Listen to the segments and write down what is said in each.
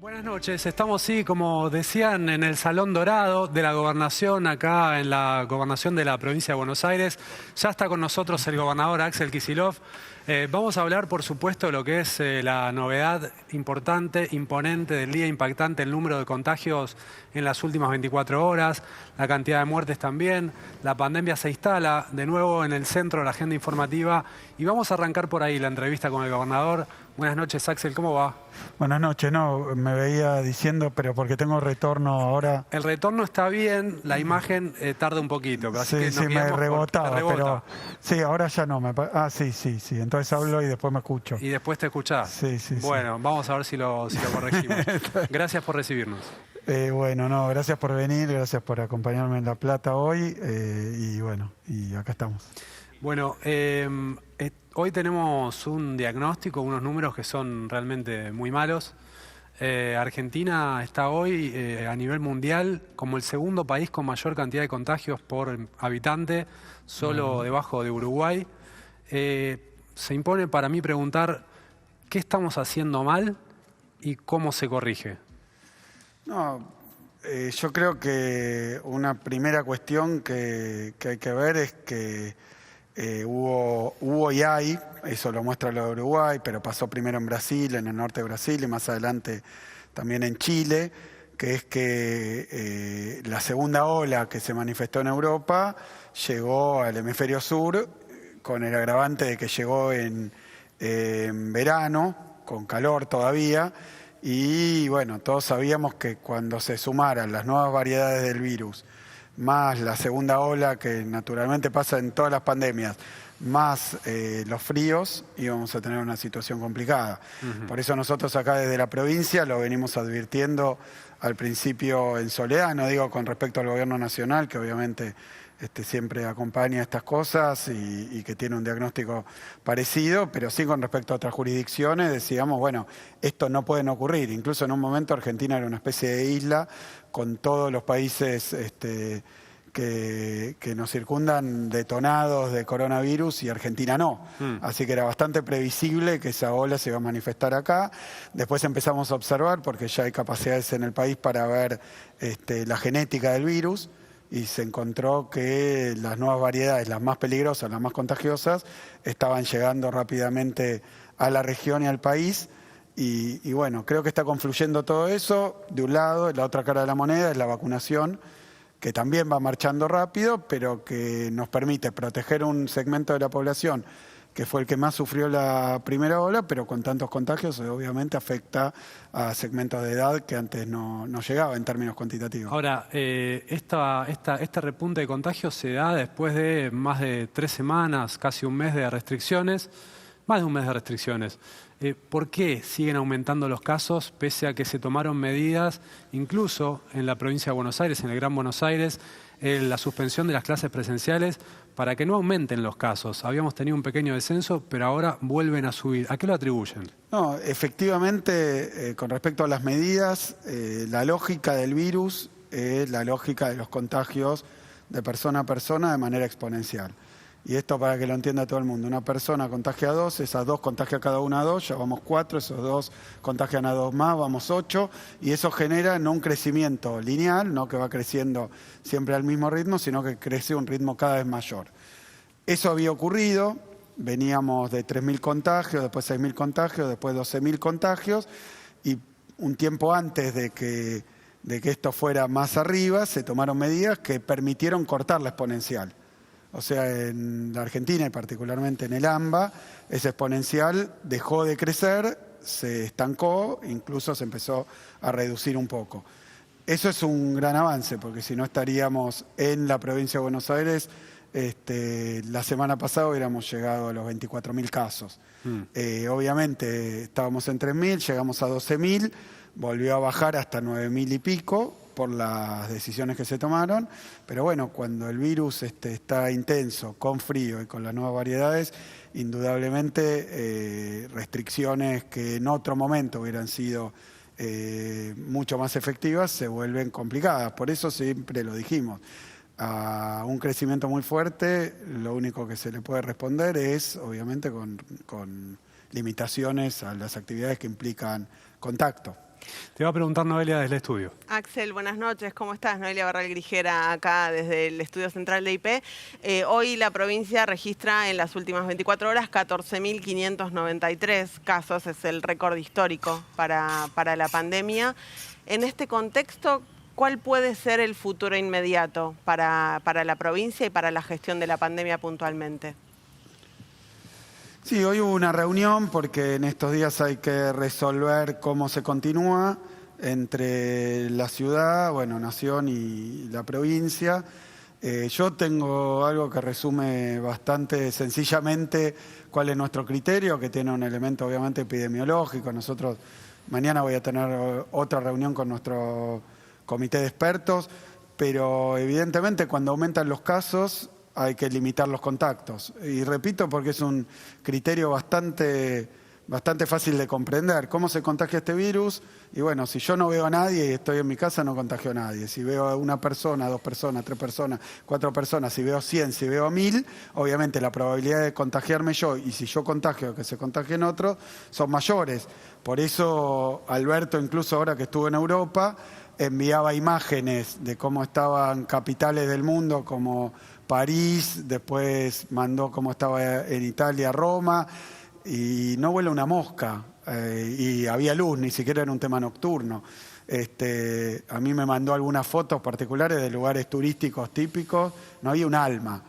Buenas noches, estamos como decían, en el Salón Dorado de la Gobernación, acá en la Gobernación de la Provincia de Buenos Aires. Ya está con nosotros el gobernador Axel Kicillof. Vamos a hablar, por supuesto, de lo que es la novedad importante, imponente del día, impactante, el número de contagios en las últimas 24 horas, la cantidad de muertes también. La pandemia se instala de nuevo en el centro de la agenda informativa y vamos a arrancar por ahí la entrevista con el gobernador. Buenas noches, Axel, ¿cómo va? Buenas noches, no, me veía diciendo, pero porque tengo retorno ahora. El retorno está bien, la imagen tarda un poquito. Pero así que Sí, me rebotaba, pero sí, ahora ya no. Sí, entonces hablo y después me escucho. Y después te escuchás. Sí. Bueno, vamos a ver si lo corregimos. Gracias por recibirnos. Gracias por venir, gracias por acompañarme en La Plata hoy y acá estamos. Bueno, hoy tenemos un diagnóstico, unos números que son realmente muy malos. Argentina está hoy a nivel mundial como el segundo país con mayor cantidad de contagios por habitante, solo debajo de Uruguay. Se impone para mí preguntar qué estamos haciendo mal y cómo se corrige. Yo creo que una primera cuestión que hay que ver es que hubo y hay, eso lo muestra lo de Uruguay, pero pasó primero en Brasil, en el norte de Brasil y más adelante también en Chile, que es que la segunda ola que se manifestó en Europa llegó al hemisferio sur con el agravante de que llegó en verano, con calor todavía, y bueno, todos sabíamos que cuando se sumaran las nuevas variedades del virus, más la segunda ola que naturalmente pasa en todas las pandemias, más los fríos, íbamos a tener una situación complicada. Por eso nosotros acá desde la provincia lo venimos advirtiendo al principio en soledad, no digo con respecto al gobierno nacional, que obviamente siempre acompaña estas cosas y que tiene un diagnóstico parecido, pero sí con respecto a otras jurisdicciones decíamos, bueno, esto no puede ocurrir. Incluso en un momento Argentina era una especie de isla con todos los países que nos circundan detonados de coronavirus y Argentina no. Así que era bastante previsible que esa ola se iba a manifestar acá. Después empezamos a observar, porque ya hay capacidades en el país para ver la genética del virus, y se encontró que las nuevas variedades, las más peligrosas, las más contagiosas, estaban llegando rápidamente a la región y al país. Y bueno, creo que está confluyendo todo eso. De un lado, la otra cara de la moneda es la vacunación, que también va marchando rápido, pero que nos permite proteger un segmento de la población que fue el que más sufrió la primera ola, pero con tantos contagios obviamente afecta a segmentos de edad que antes no llegaba en términos cuantitativos. Ahora, este repunte de contagios se da después de más de 3 semanas, casi un mes de restricciones, más de un mes de restricciones. ¿Por qué siguen aumentando los casos pese a que se tomaron medidas, incluso en la provincia de Buenos Aires, en el Gran Buenos Aires, la suspensión de las clases presenciales para que no aumenten los casos? Habíamos tenido un pequeño descenso, pero ahora vuelven a subir. ¿A qué lo atribuyen? No, efectivamente, con respecto a las medidas, la lógica del virus es la lógica de los contagios de persona a persona de manera exponencial. Y esto para que lo entienda todo el mundo. Una persona contagia a 2, esas 2 contagia cada una a 2, ya vamos 4, esos 2 contagian a 2 más, vamos 8, y eso genera no un crecimiento lineal, no que va creciendo siempre al mismo ritmo, sino que crece a un ritmo cada vez mayor. Eso había ocurrido, veníamos de 3.000 contagios, después 6.000 contagios, después 12.000 contagios, y un tiempo antes de que esto fuera más arriba, se tomaron medidas que permitieron cortar la exponencial. O sea, en la Argentina y particularmente en el AMBA, ese exponencial dejó de crecer, se estancó, incluso se empezó a reducir un poco. Eso es un gran avance, porque si no estaríamos en la provincia de Buenos Aires, la semana pasada hubiéramos llegado a los 24.000 casos. Obviamente estábamos en 3.000, llegamos a 12.000, volvió a bajar hasta 9.000 y pico, por las decisiones que se tomaron, pero bueno, cuando el virus está intenso, con frío y con las nuevas variedades, indudablemente restricciones que en otro momento hubieran sido mucho más efectivas se vuelven complicadas. Por eso siempre lo dijimos, a un crecimiento muy fuerte lo único que se le puede responder es obviamente con limitaciones a las actividades que implican contacto. Te va a preguntar Noelia desde el estudio. Axel, buenas noches. ¿Cómo estás? Noelia Barral Grijera, acá desde el Estudio Central de IP. Hoy la provincia registra en las últimas 24 horas 14.593 casos. Es el récord histórico para la pandemia. En este contexto, ¿cuál puede ser el futuro inmediato para la provincia y para la gestión de la pandemia puntualmente? Sí, hoy hubo una reunión porque en estos días hay que resolver cómo se continúa entre la ciudad, Nación y la provincia. Yo tengo algo que resume bastante sencillamente cuál es nuestro criterio, que tiene un elemento obviamente epidemiológico. Nosotros mañana voy a tener otra reunión con nuestro comité de expertos, pero evidentemente cuando aumentan los casos hay que limitar los contactos. Y repito, porque es un criterio bastante fácil de comprender. ¿Cómo se contagia este virus? Y bueno, si yo no veo a nadie y estoy en mi casa, no contagio a nadie. Si veo a una persona, 2 personas, 3 personas, 4 personas, si veo 100, si veo 1000, obviamente la probabilidad de contagiarme yo y si yo contagio que se contagien otros son mayores. Por eso Alberto, incluso ahora que estuvo en Europa, enviaba imágenes de cómo estaban capitales del mundo como París, después mandó cómo estaba en Italia, Roma, y no vuela una mosca, y había luz, ni siquiera era un tema nocturno. A mí me mandó algunas fotos particulares de lugares turísticos típicos, no había un alma.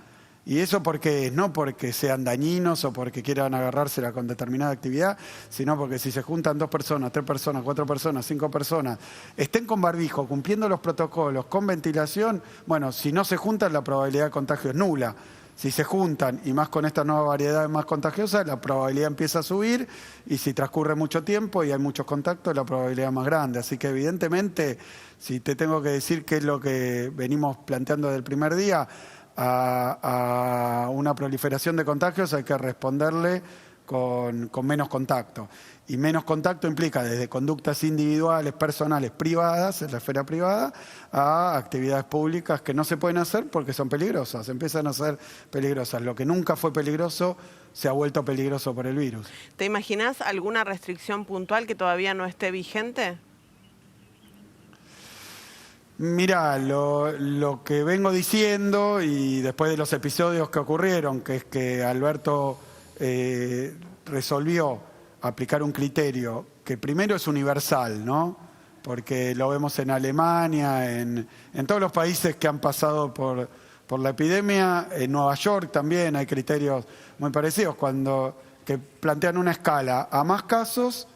Y eso porque no porque sean dañinos o porque quieran agarrársela con determinada actividad, sino porque si se juntan 2 personas, 3 personas, 4 personas, 5 personas, estén con barbijo, cumpliendo los protocolos, con ventilación, bueno, si no se juntan la probabilidad de contagio es nula. Si se juntan, y más con esta nueva variedad más contagiosa, la probabilidad empieza a subir, y si transcurre mucho tiempo y hay muchos contactos, la probabilidad es más grande. Así que evidentemente, si te tengo que decir qué es lo que venimos planteando desde el primer día, a una proliferación de contagios hay que responderle con menos contacto. Y menos contacto implica desde conductas individuales, personales, privadas, en la esfera privada, a actividades públicas que no se pueden hacer porque son peligrosas, empiezan a ser peligrosas. Lo que nunca fue peligroso se ha vuelto peligroso por el virus. ¿Te imaginas alguna restricción puntual que todavía no esté vigente? Mirá, lo que vengo diciendo y después de los episodios que ocurrieron, que es que Alberto resolvió aplicar un criterio que primero es universal, ¿no? Porque lo vemos en Alemania, en todos los países que han pasado por la epidemia, en Nueva York también hay criterios muy parecidos, que plantean una escala a más casos,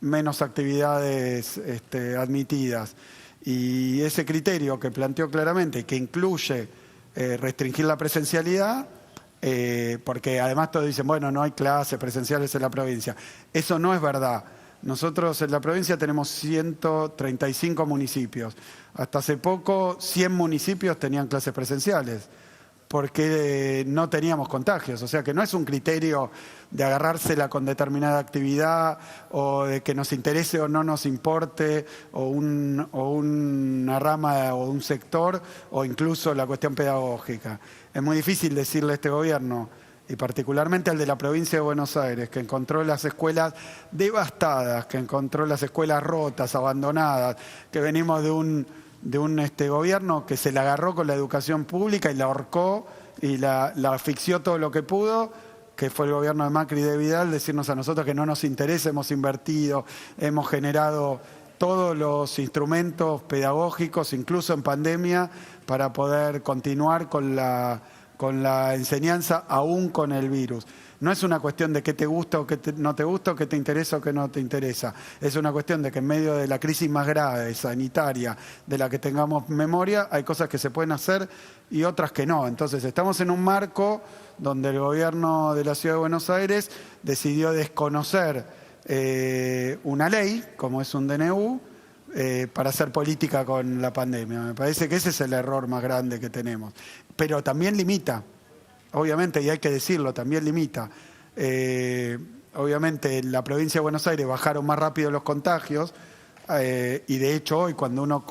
menos actividades admitidas. Y ese criterio que planteó claramente, que incluye restringir la presencialidad, porque además todos dicen, bueno, no hay clases presenciales en la provincia. Eso no es verdad. Nosotros en la provincia tenemos 135 municipios. Hasta hace poco 100 municipios tenían clases presenciales, porque no teníamos contagios. O sea que no es un criterio de agarrársela con determinada actividad o de que nos interese o no nos importe o una rama o un sector o incluso la cuestión pedagógica. Es muy difícil decirle a este gobierno, y particularmente al de la provincia de Buenos Aires, que encontró las escuelas devastadas, que encontró las escuelas rotas, abandonadas, que venimos de un gobierno que se la agarró con la educación pública y la ahorcó y la asfixió todo lo que pudo, que fue el gobierno de Macri y de Vidal, decirnos a nosotros que no nos interesa, hemos invertido, hemos generado todos los instrumentos pedagógicos, incluso en pandemia, para poder continuar con la enseñanza aún con el virus. No es una cuestión de qué te gusta o qué no te gusta, o qué te interesa o qué no te interesa. Es una cuestión de que en medio de la crisis más grave, sanitaria, de la que tengamos memoria, hay cosas que se pueden hacer y otras que no. Entonces estamos en un marco donde el gobierno de la Ciudad de Buenos Aires decidió desconocer una ley, como es un DNU, para hacer política con la pandemia. Me parece que ese es el error más grande que tenemos. Pero también limita. Obviamente, y hay que decirlo, también limita. Obviamente en la provincia de Buenos Aires bajaron más rápido los contagios y de hecho hoy cuando uno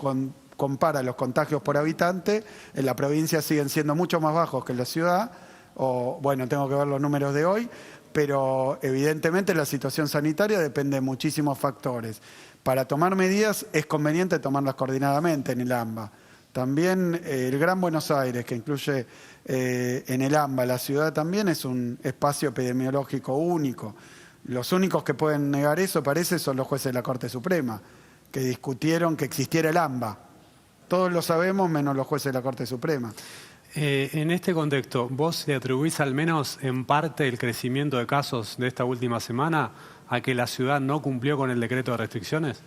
compara los contagios por habitante, en la provincia siguen siendo mucho más bajos que en la ciudad, o bueno, tengo que ver los números de hoy, pero evidentemente la situación sanitaria depende de muchísimos factores. Para tomar medidas es conveniente tomarlas coordinadamente en el AMBA. También el Gran Buenos Aires, que incluye en el AMBA la ciudad también, es un espacio epidemiológico único. Los únicos que pueden negar eso, parece, son los jueces de la Corte Suprema, que discutieron que existiera el AMBA. Todos lo sabemos, menos los jueces de la Corte Suprema. En este contexto, ¿vos le atribuís al menos en parte el crecimiento de casos de esta última semana a que la ciudad no cumplió con el decreto de restricciones?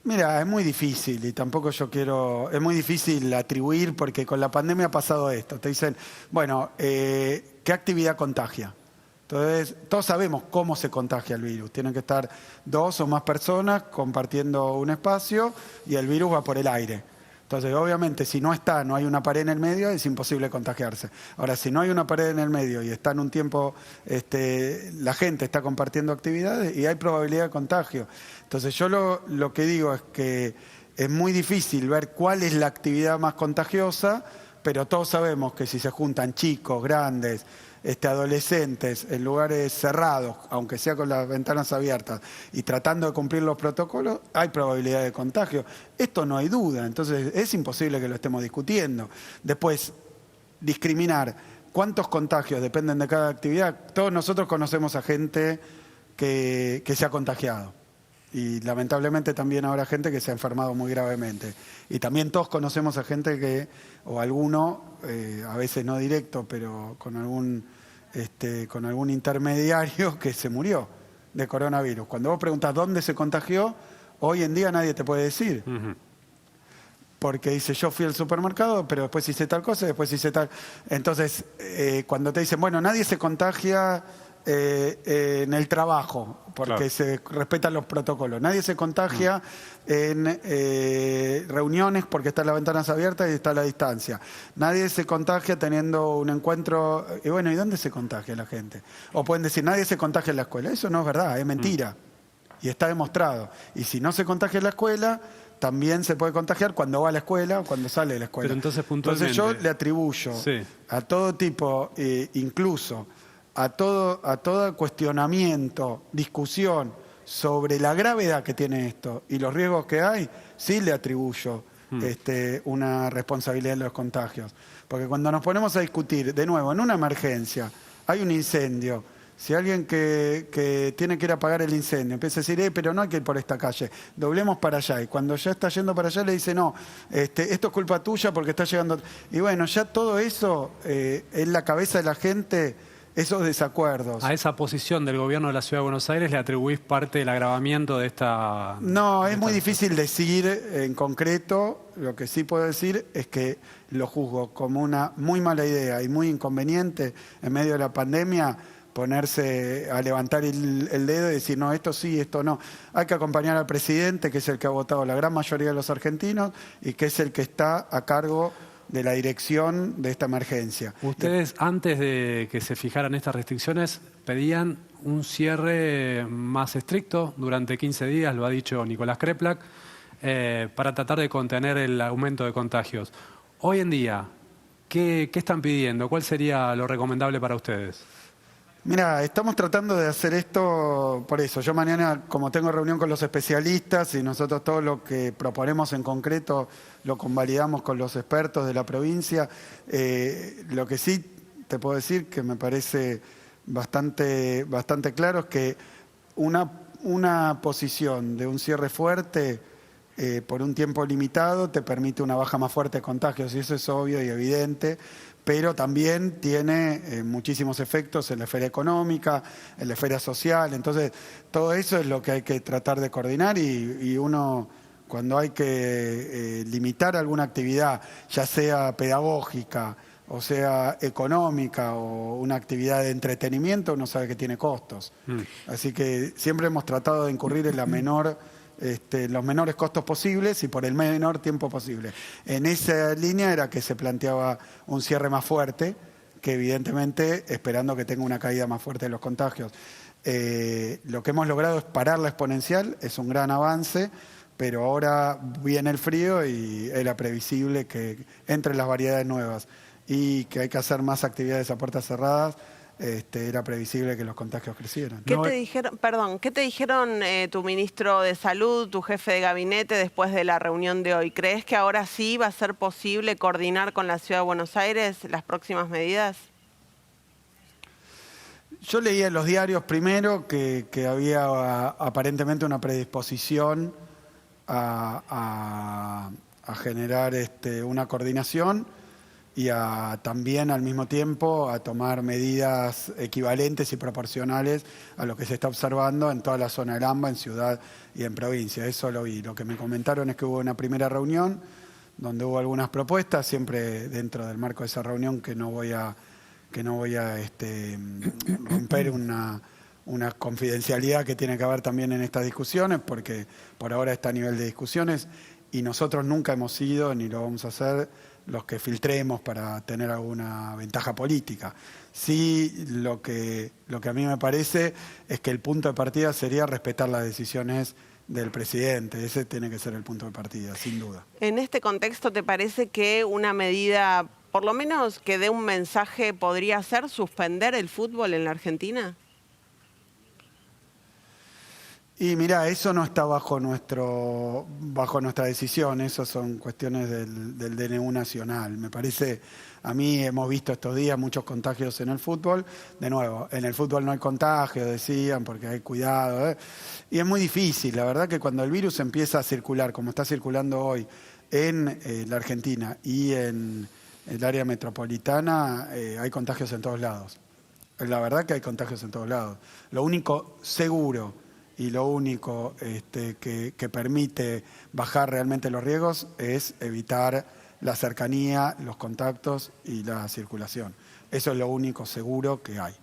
Mira, es muy difícil y tampoco yo quiero... Es muy difícil atribuir porque con la pandemia ha pasado esto. Te dicen, bueno, ¿qué actividad contagia? Entonces, todos sabemos cómo se contagia el virus. Tienen que estar 2 o más personas compartiendo un espacio y el virus va por el aire. Entonces, obviamente, si no hay una pared en el medio, es imposible contagiarse. Ahora, si no hay una pared en el medio y está en un tiempo, la gente está compartiendo actividades y hay probabilidad de contagio. Entonces, yo lo que digo es que es muy difícil ver cuál es la actividad más contagiosa, pero todos sabemos que si se juntan chicos, grandes, adolescentes en lugares cerrados, aunque sea con las ventanas abiertas, y tratando de cumplir los protocolos, hay probabilidad de contagio. Esto no hay duda, entonces es imposible que lo estemos discutiendo. Después, discriminar cuántos contagios dependen de cada actividad. Todos nosotros conocemos a gente que se ha contagiado. Y lamentablemente también habrá gente que se ha enfermado muy gravemente. Y también todos conocemos a gente que, o alguno, a veces no directo, pero con algún intermediario que se murió de coronavirus. Cuando vos preguntás dónde se contagió, hoy en día nadie te puede decir. Porque dice, yo fui al supermercado, pero después hice tal cosa, después hice tal... Entonces, cuando te dicen, bueno, nadie se contagia... en el trabajo, porque se respetan los protocolos. Nadie se contagia en reuniones porque están las ventanas abiertas y está la distancia. Nadie se contagia teniendo un encuentro... Y bueno, ¿y dónde se contagia la gente? O pueden decir, nadie se contagia en la escuela. Eso no es verdad, es mentira. Y está demostrado. Y si no se contagia en la escuela... También se puede contagiar cuando va a la escuela o cuando sale de la escuela. Pero entonces, puntualmente... Entonces yo le atribuyo a todo tipo, incluso... A todo cuestionamiento, discusión sobre la gravedad que tiene esto y los riesgos que hay, sí le atribuyo una responsabilidad en los contagios. Porque cuando nos ponemos a discutir, de nuevo, en una emergencia, hay un incendio, si alguien que tiene que ir a apagar el incendio empieza a decir, pero no hay que ir por esta calle, doblemos para allá. Y cuando ya está yendo para allá le dice, no, esto es culpa tuya porque está llegando... Y bueno, ya todo eso en la cabeza de la gente... Esos desacuerdos. ¿A esa posición del gobierno de la Ciudad de Buenos Aires le atribuís parte del agravamiento de esta...? No, es muy difícil decir en concreto. Lo que sí puedo decir es que lo juzgo como una muy mala idea y muy inconveniente en medio de la pandemia ponerse a levantar el dedo y decir, no, esto sí, esto no. Hay que acompañar al presidente, que es el que ha votado la gran mayoría de los argentinos y que es el que está a cargo de la dirección de esta emergencia. Ustedes, antes de que se fijaran estas restricciones, pedían un cierre más estricto durante 15 días, lo ha dicho Nicolás Kreplak, para tratar de contener el aumento de contagios. Hoy en día, ¿qué están pidiendo? ¿Cuál sería lo recomendable para ustedes? Mira, estamos tratando de hacer esto por eso. Yo mañana, como tengo reunión con los especialistas y nosotros todo lo que proponemos en concreto lo convalidamos con los expertos de la provincia, lo que sí te puedo decir que me parece bastante claro es que una posición de un cierre fuerte por un tiempo limitado te permite una baja más fuerte de contagios y eso es obvio y evidente. Pero también tiene muchísimos efectos en la esfera económica, en la esfera social. Entonces, todo eso es lo que hay que tratar de coordinar y uno, cuando hay que limitar alguna actividad, ya sea pedagógica, o sea económica, o una actividad de entretenimiento, uno sabe que tiene costos. Así que siempre hemos tratado de incurrir en los menores costos posibles y por el menor tiempo posible. En esa línea era que se planteaba un cierre más fuerte, que evidentemente esperando que tenga una caída más fuerte de los contagios. Lo que hemos logrado es parar la exponencial, es un gran avance, pero ahora viene el frío y era previsible que entren las variedades nuevas y que hay que hacer más actividades a puertas cerradas era previsible que los contagios crecieran. ¿Qué te dijeron, perdón, qué te dijeron tu ministro de Salud, tu jefe de gabinete después de la reunión de hoy? ¿Crees que ahora sí va a ser posible coordinar con la Ciudad de Buenos Aires las próximas medidas? Yo leía en los diarios primero que había aparentemente una predisposición a generar una coordinación y también al mismo tiempo a tomar medidas equivalentes y proporcionales a lo que se está observando en toda la zona del AMBA, en ciudad y en provincia. Eso lo vi. Lo que me comentaron es que hubo una primera reunión donde hubo algunas propuestas, siempre dentro del marco de esa reunión que no voy a romper una confidencialidad que tiene que haber también en estas discusiones, porque por ahora está a nivel de discusiones y nosotros nunca hemos sido, ni lo vamos a hacer, los que filtremos para tener alguna ventaja política. Sí, lo que a mí me parece es que el punto de partida sería respetar las decisiones del presidente. Ese tiene que ser el punto de partida, sin duda. En este contexto, ¿te parece que una medida, por lo menos que dé un mensaje, podría ser suspender el fútbol en la Argentina? Y mira, eso no está bajo nuestra decisión, eso son cuestiones del DNU nacional. Me parece, a mí hemos visto estos días muchos contagios en el fútbol. De nuevo, en el fútbol no hay contagio, decían, porque hay cuidado. Y es muy difícil, la verdad que cuando el virus empieza a circular, como está circulando hoy en la Argentina y en el área metropolitana, hay contagios en todos lados. La verdad que hay contagios en todos lados. Lo único seguro y lo único que permite bajar realmente los riesgos es evitar la cercanía, los contactos y la circulación. Eso es lo único seguro que hay.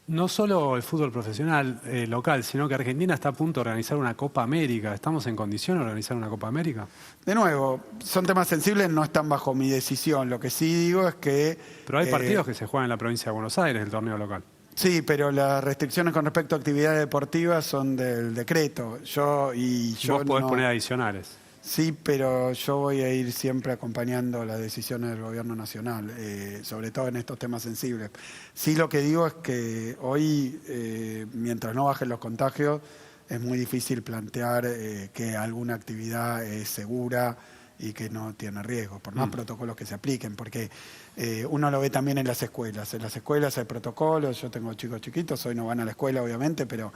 No solo el fútbol profesional local, sino que Argentina está a punto de organizar una Copa América. ¿Estamos en condición de organizar una Copa América? De nuevo, son temas sensibles, no están bajo mi decisión. Lo que sí digo es que... Pero hay partidos que se juegan en la provincia de Buenos Aires, el torneo local. Sí, pero las restricciones con respecto a actividades deportivas son del decreto. Vos podés poner adicionales. Sí, pero yo voy a ir siempre acompañando las decisiones del gobierno nacional, sobre todo en estos temas sensibles. Sí, lo que digo es que hoy, mientras no bajen los contagios, es muy difícil plantear que alguna actividad es segura y que no tiene riesgo, por más protocolos que se apliquen, porque uno lo ve también en las escuelas. En las escuelas hay protocolos, yo tengo chicos chiquitos, hoy no van a la escuela obviamente, pero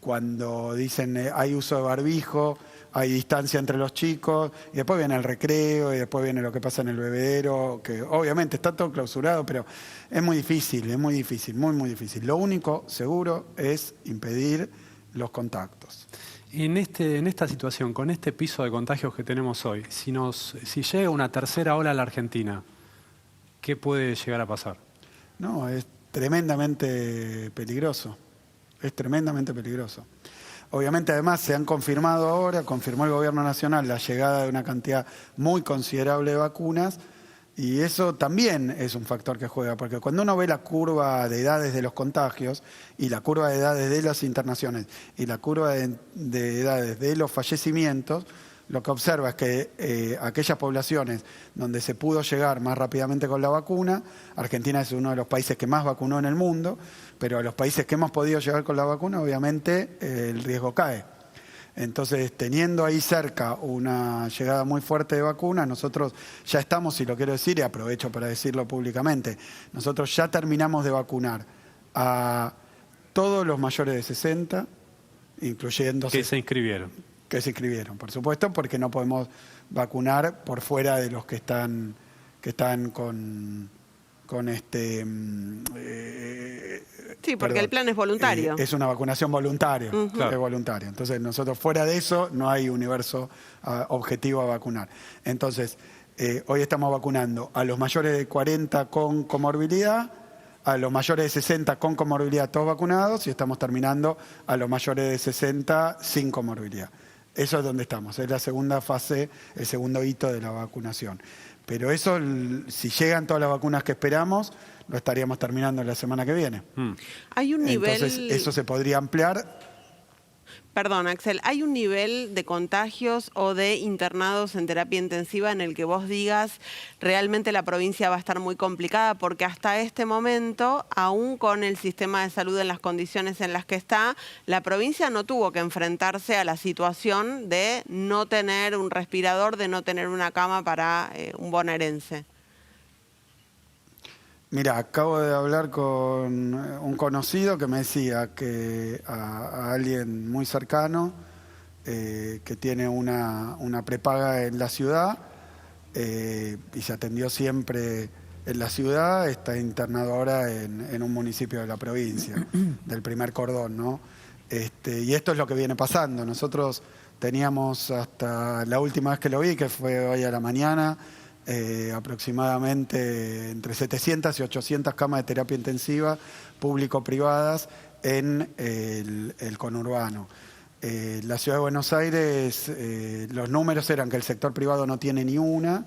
cuando dicen hay uso de barbijo, hay distancia entre los chicos, y después viene el recreo, y después viene lo que pasa en el bebedero, que obviamente está todo clausurado, pero es muy difícil, muy difícil. Lo único seguro es impedir los contactos. En esta situación, con este piso de contagios que tenemos hoy, si llega una tercera ola a la Argentina, ¿qué puede llegar a pasar? No, es tremendamente peligroso. Es tremendamente peligroso. Obviamente, además, se han confirmado ahora, confirmó el Gobierno Nacional la llegada de una cantidad muy considerable de vacunas, y eso también es un factor que juega, porque cuando uno ve la curva de edades de los contagios y la curva de edades de las internaciones y la curva de edades de los fallecimientos, lo que observa es que aquellas poblaciones donde se pudo llegar más rápidamente con la vacuna, Argentina es uno de los países que más vacunó en el mundo, pero a los países que hemos podido llegar con la vacuna, obviamente el riesgo cae. Entonces, teniendo ahí cerca una llegada muy fuerte de vacunas, nosotros ya estamos, y lo quiero decir, y aprovecho para decirlo públicamente, nosotros ya terminamos de vacunar a todos los mayores de 60, incluyendo... Que se inscribieron. Que se inscribieron, por supuesto, porque no podemos vacunar por fuera de los que están con sí, porque el plan es voluntario. Es una vacunación voluntaria, es voluntaria. Entonces, nosotros fuera de eso no hay universo objetivo a vacunar. Entonces, hoy estamos vacunando a los mayores de 40 con comorbilidad, a los mayores de 60 con comorbilidad todos vacunados, y estamos terminando a los mayores de 60 sin comorbilidad. Eso es donde estamos, es la segunda fase, el segundo hito de la vacunación. Pero eso, si llegan todas las vacunas que esperamos, lo estaríamos terminando la semana que viene. Hay un nivel... Entonces, eso se podría ampliar. Perdón, Axel, ¿hay un nivel de contagios o de internados en terapia intensiva en el que vos digas realmente la provincia va a estar muy complicada? Porque hasta este momento, aún con el sistema de salud en las condiciones en las que está, la provincia no tuvo que enfrentarse a la situación de no tener un respirador, de no tener una cama para un bonaerense. Mira, acabo de hablar con un conocido que me decía que a alguien muy cercano que tiene una prepaga en la ciudad y se atendió siempre en la ciudad, está internado ahora en un municipio de la provincia, del primer cordón, ¿no? Y esto es lo que viene pasando. Nosotros teníamos hasta la última vez que lo vi, que fue hoy a la mañana, aproximadamente entre 700 y 800 camas de terapia intensiva público-privadas en el conurbano. La Ciudad de Buenos Aires, los números eran que el sector privado no tiene ni una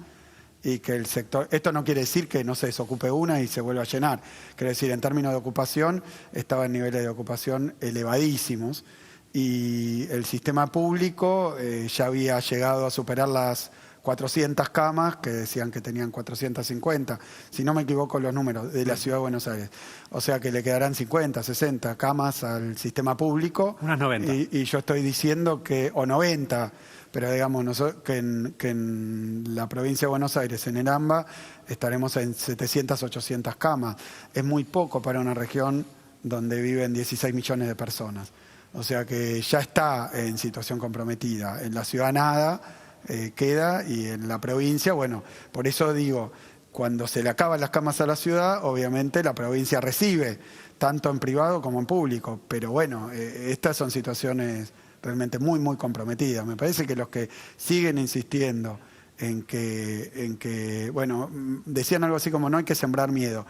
y que el sector... Esto no quiere decir que no se desocupe una y se vuelva a llenar. Quiere decir, en términos de ocupación, estaba en niveles de ocupación elevadísimos y el sistema público ya había llegado a superar las 400 camas, que decían que tenían 450, si no me equivoco los números, de la Ciudad de Buenos Aires. O sea que le quedarán 50, 60 camas al sistema público. Unas 90. Y yo estoy diciendo que, o 90, pero digamos que en la provincia de Buenos Aires, en el AMBA, estaremos en 700, 800 camas. Es muy poco para una región donde viven 16 millones de personas. O sea que ya está en situación comprometida. En la ciudad nada queda y en la provincia, bueno, por eso digo, cuando se le acaban las camas a la ciudad, obviamente la provincia recibe, tanto en privado como en público, pero bueno, estas son situaciones realmente muy, muy comprometidas. Me parece que los que siguen insistiendo en que, bueno, decían algo así como no hay que sembrar miedo,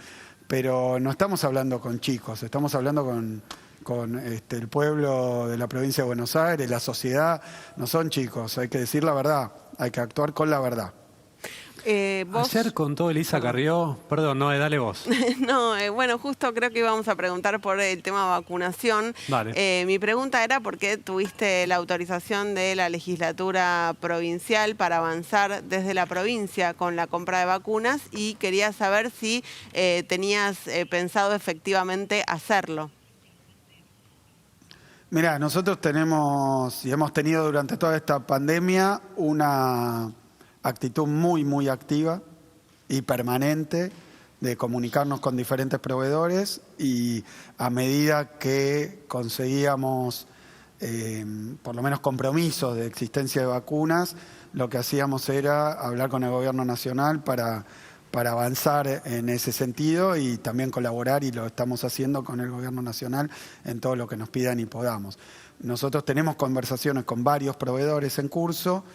pero no estamos hablando con chicos, estamos hablando con el pueblo de la provincia de Buenos Aires, la sociedad, no son chicos, hay que decir la verdad, hay que actuar con la verdad. Ayer contó Elisa Carrió, perdón, no, dale vos. No, bueno, justo creo que íbamos a preguntar por el tema vacunación. Vale. Mi pregunta era por qué tuviste la autorización de la legislatura provincial para avanzar desde la provincia con la compra de vacunas y quería saber si tenías pensado efectivamente hacerlo. Mirá, nosotros tenemos y hemos tenido durante toda esta pandemia una actitud muy, muy activa y permanente de comunicarnos con diferentes proveedores y a medida que conseguíamos por lo menos compromisos de existencia de vacunas, lo que hacíamos era hablar con el gobierno nacional para avanzar en ese sentido y también colaborar, y lo estamos haciendo con el gobierno nacional en todo lo que nos pidan y podamos. Nosotros tenemos conversaciones con varios proveedores en curso.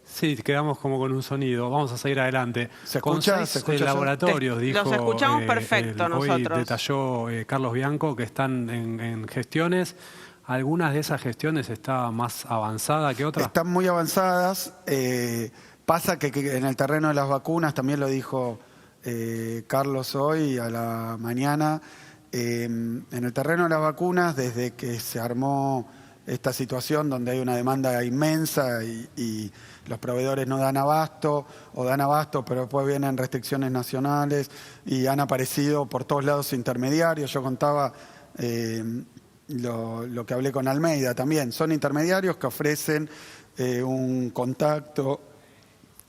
Sí, quedamos como con un sonido. Vamos a seguir adelante. ¿Se escucha? Con 6 ¿Se escucha laboratorios, dijo. Los escuchamos perfecto nosotros. Hoy detalló Carlos Bianco que están en gestiones. ¿Algunas de esas gestiones está más avanzada que otras? Están muy avanzadas. Pasa que en el terreno de las vacunas, también lo dijo Carlos hoy a la mañana, en el terreno de las vacunas, desde que se armó esta situación donde hay una demanda inmensa y los proveedores no dan abasto o dan abasto, pero después vienen restricciones nacionales y han aparecido por todos lados intermediarios. Yo contaba lo que hablé con Almeida también. Son intermediarios que ofrecen un contacto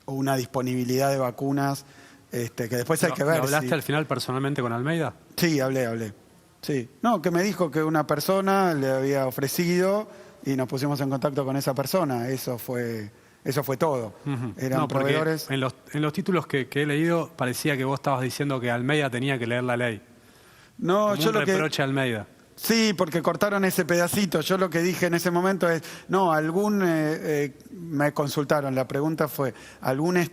o una disponibilidad de vacunas que después hay que ver. ¿Hablaste al final personalmente con Almeida? Sí, hablé. Sí. No, que me dijo que una persona le había ofrecido y nos pusimos en contacto con esa persona. Eso fue todo. Eran proveedores. En los títulos que he leído parecía que vos estabas diciendo que Almeida tenía que leer la ley. No, como yo un lo que... reproche a Almeida. Sí, porque cortaron ese pedacito. Yo lo que dije en ese momento es, no, me consultaron, la pregunta fue, algún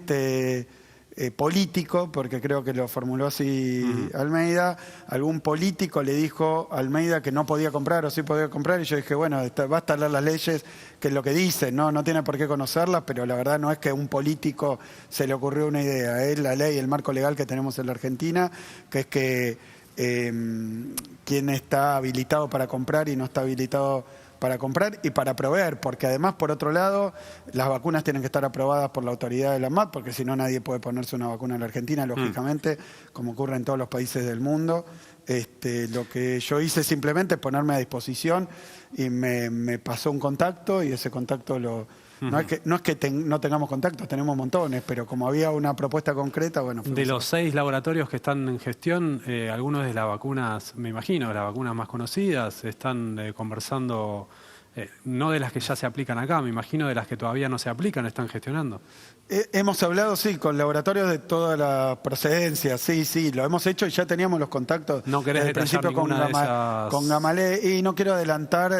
político, porque creo que lo formuló así Almeida, algún político le dijo a Almeida que no podía comprar o sí podía comprar, y yo dije, bueno, basta leer las leyes, que es lo que dicen, no tiene por qué conocerlas, pero la verdad no es que a un político se le ocurrió una idea, es la ley, el marco legal que tenemos en la Argentina, que es que quién está habilitado para comprar y no está habilitado para comprar y para proveer, porque además, por otro lado, las vacunas tienen que estar aprobadas por la autoridad de la ANMAT, porque si no nadie puede ponerse una vacuna en la Argentina, lógicamente, como ocurre en todos los países del mundo. Lo que yo hice simplemente es ponerme a disposición y me pasó un contacto y ese contacto no es que no tengamos contactos, tenemos montones, pero como había una propuesta concreta, bueno... De los 6 laboratorios que están en gestión, algunos de las vacunas, me imagino, las vacunas más conocidas, están conversando, no de las que ya se aplican acá, me imagino de las que todavía no se aplican, están gestionando. Hemos hablado, sí, con laboratorios de toda la procedencia, sí, lo hemos hecho y ya teníamos los contactos. No querés desde el principio con Gamalé, y no quiero adelantar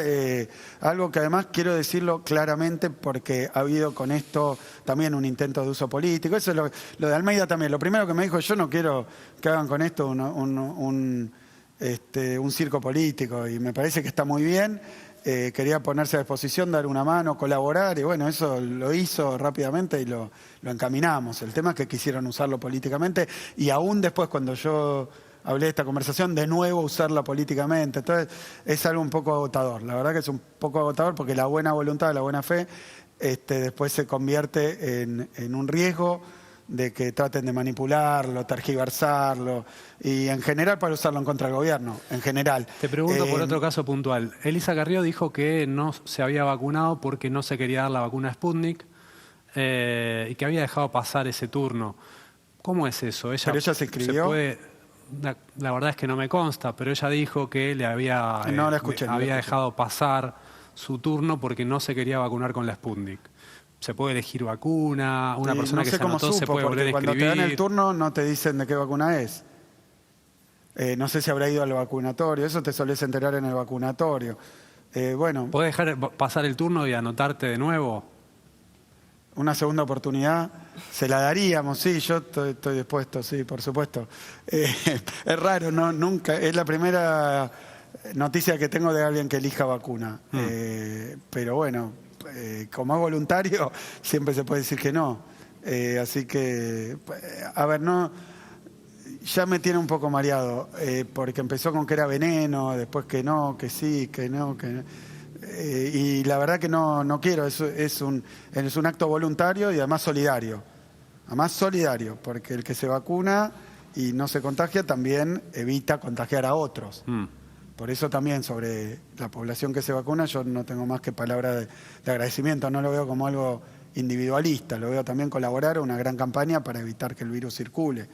algo que además quiero decirlo claramente porque ha habido con esto también un intento de uso político. Eso es lo de Almeida también. Lo primero que me dijo, yo no quiero que hagan con esto un circo político y me parece que está muy bien. Quería ponerse a disposición, dar una mano, colaborar y bueno, eso lo hizo rápidamente y lo encaminamos. El tema es que quisieron usarlo políticamente y aún después cuando yo hablé de esta conversación, de nuevo usarla políticamente. Entonces es algo un poco agotador. La verdad que es un poco agotador porque la buena voluntad, la buena fe, después se convierte en un riesgo de que traten de manipularlo, tergiversarlo y en general para usarlo en contra del gobierno, en general. Te pregunto por otro caso puntual. Elisa Carrió dijo que no se había vacunado porque no se quería dar la vacuna Sputnik y que había dejado pasar ese turno. ¿Cómo es eso? ¿Pero ella se inscribió? La verdad es que no me consta, pero ella dijo que le había dejado pasar su turno porque no se quería vacunar con la Sputnik. Se puede elegir vacuna, una persona que se anotó se puede volver a inscribir. Cuando te dan el turno no te dicen de qué vacuna es. No sé si habrá ido al vacunatorio, eso te solés enterar en el vacunatorio. Bueno. ¿Podés dejar pasar el turno y anotarte de nuevo? Una segunda oportunidad se la daríamos, sí, yo estoy dispuesto, sí, por supuesto. Es raro, no, nunca, es la primera noticia que tengo de alguien que elija vacuna. Pero bueno, como es voluntario, siempre se puede decir que no. Así que, a ver, no, ya me tiene un poco mareado, porque empezó con que era veneno, después que no, que sí, que no, que no. Y la verdad que no quiero, es un acto voluntario y además solidario. Además solidario, porque el que se vacuna y no se contagia también evita contagiar a otros. Por eso también sobre la población que se vacuna yo no tengo más que palabras de agradecimiento, no lo veo como algo individualista, lo veo también colaborar a una gran campaña para evitar que el virus circule.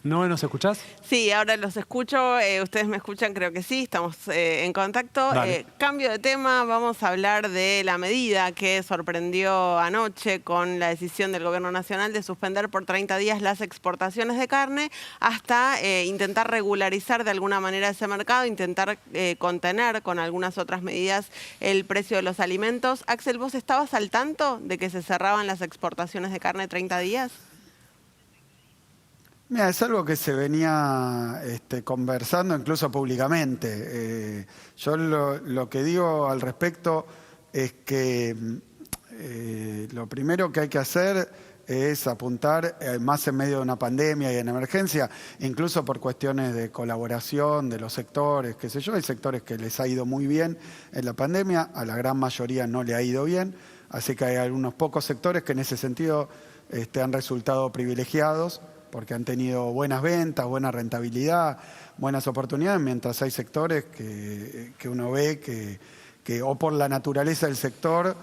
¿No nos escuchás? Sí, ahora los escucho. ¿Ustedes me escuchan? Creo que sí, estamos en contacto. Cambio de tema, vamos a hablar de la medida que sorprendió anoche con la decisión del Gobierno Nacional de suspender por 30 días las exportaciones de carne hasta intentar regularizar de alguna manera ese mercado, intentar contener con algunas otras medidas el precio de los alimentos. Axel, ¿vos estabas al tanto de que se cerraban las exportaciones de carne 30 días? Mira, es algo que se venía conversando incluso públicamente. Yo lo que digo al respecto es que lo primero que hay que hacer es apuntar, más en medio de una pandemia y en emergencia, incluso por cuestiones de colaboración de los sectores, qué sé yo, hay sectores que les ha ido muy bien en la pandemia, a la gran mayoría no le ha ido bien, así que hay algunos pocos sectores que en ese sentido han resultado privilegiados, porque han tenido buenas ventas, buena rentabilidad, buenas oportunidades, mientras hay sectores que uno ve que o por la naturaleza del sector,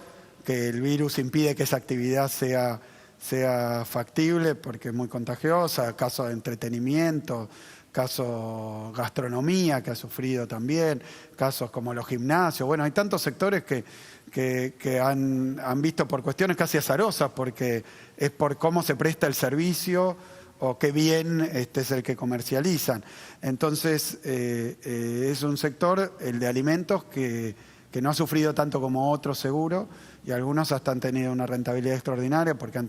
que el virus impide que esa actividad sea factible porque es muy contagiosa, caso de entretenimiento, caso gastronomía que ha sufrido también, casos como los gimnasios. Bueno, hay tantos sectores que han visto por cuestiones casi azarosas, porque es por cómo se presta el servicio o qué bien es el que comercializan. Entonces, es un sector, el de alimentos, que no ha sufrido tanto como otros seguro, y algunos hasta han tenido una rentabilidad extraordinaria porque han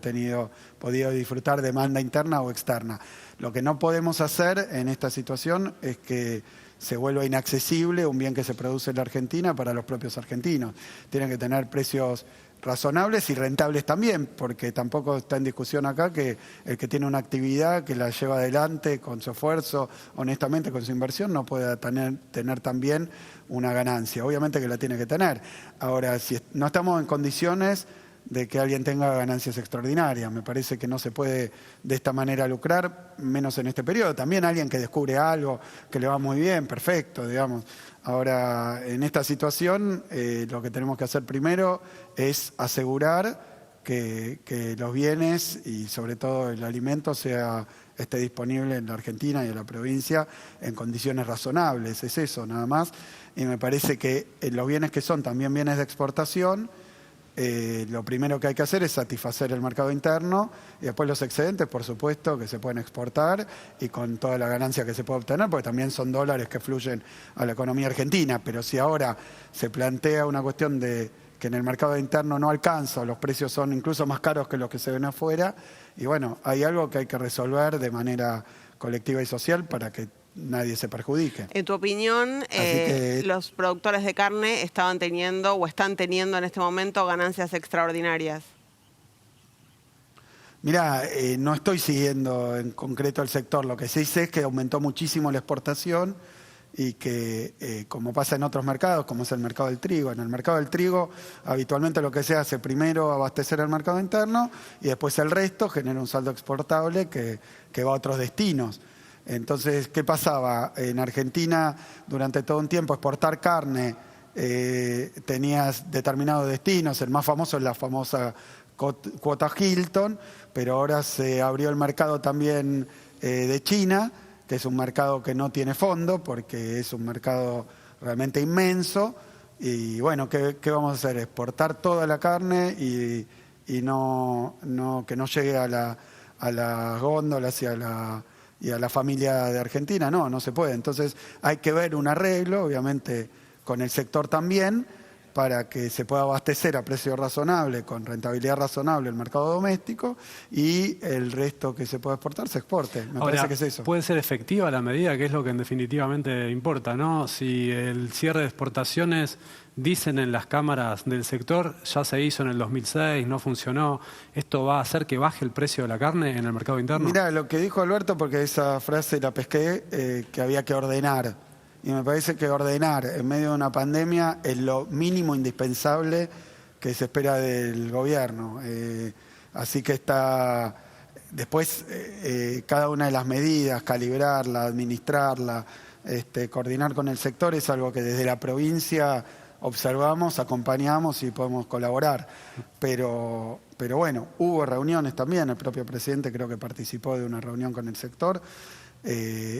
podido disfrutar demanda interna o externa. Lo que no podemos hacer en esta situación es que se vuelva inaccesible un bien que se produce en la Argentina para los propios argentinos. Tienen que tener precios razonables y rentables también, porque tampoco está en discusión acá que el que tiene una actividad que la lleva adelante con su esfuerzo, honestamente con su inversión, no pueda tener también una ganancia. Obviamente que la tiene que tener. Ahora, si no estamos en condiciones de que alguien tenga ganancias extraordinarias, me parece que no se puede de esta manera lucrar, menos en este periodo. También alguien que descubre algo que le va muy bien, perfecto, digamos. Ahora, en esta situación, lo que tenemos que hacer primero es asegurar que los bienes y sobre todo el alimento esté disponible en la Argentina y en la provincia en condiciones razonables. Es eso, nada más. Y me parece que los bienes que son también bienes de exportación, lo primero que hay que hacer es satisfacer el mercado interno y después los excedentes, por supuesto, que se pueden exportar y con toda la ganancia que se puede obtener, porque también son dólares que fluyen a la economía argentina. Pero si ahora se plantea una cuestión de que en el mercado interno no alcanza, o los precios son incluso más caros que los que se ven afuera, y bueno, hay algo que hay que resolver de manera colectiva y social para que nadie se perjudique. En tu opinión, los productores de carne estaban teniendo o están teniendo en este momento ganancias extraordinarias. Mirá, no estoy siguiendo en concreto el sector. Lo que sí sé es que aumentó muchísimo la exportación y que, como pasa en otros mercados, como es el mercado del trigo, en el mercado del trigo habitualmente lo que se hace primero abastecer el mercado interno y después el resto genera un saldo exportable que va a otros destinos. Entonces, ¿qué pasaba? En Argentina, durante todo un tiempo, exportar carne, tenías determinados destinos, el más famoso es la famosa cuota Hilton, pero ahora se abrió el mercado también de China, que es un mercado que no tiene fondo, porque es un mercado realmente inmenso, y bueno, ¿qué vamos a hacer? Exportar toda la carne y que no llegue a las góndolas y a la familia de Argentina. No se puede. Entonces hay que ver un arreglo, obviamente con el sector también, para que se pueda abastecer a precio razonable, con rentabilidad razonable el mercado doméstico y el resto que se puede exportar se exporte. Me parece que es eso. Puede ser efectiva la medida, que es lo que definitivamente importa, ¿no? Si el cierre de exportaciones, dicen en las cámaras del sector, ya se hizo en el 2006, no funcionó, ¿esto va a hacer que baje el precio de la carne en el mercado interno? Mirá, lo que dijo Alberto, porque esa frase la pesqué, que había que ordenar. Y me parece que ordenar en medio de una pandemia es lo mínimo indispensable que se espera del gobierno. Así que está después cada una de las medidas, calibrarla, administrarla, coordinar con el sector, es algo que desde la provincia observamos, acompañamos y podemos colaborar. Pero bueno, hubo reuniones también, el propio presidente creo que participó de una reunión con el sector.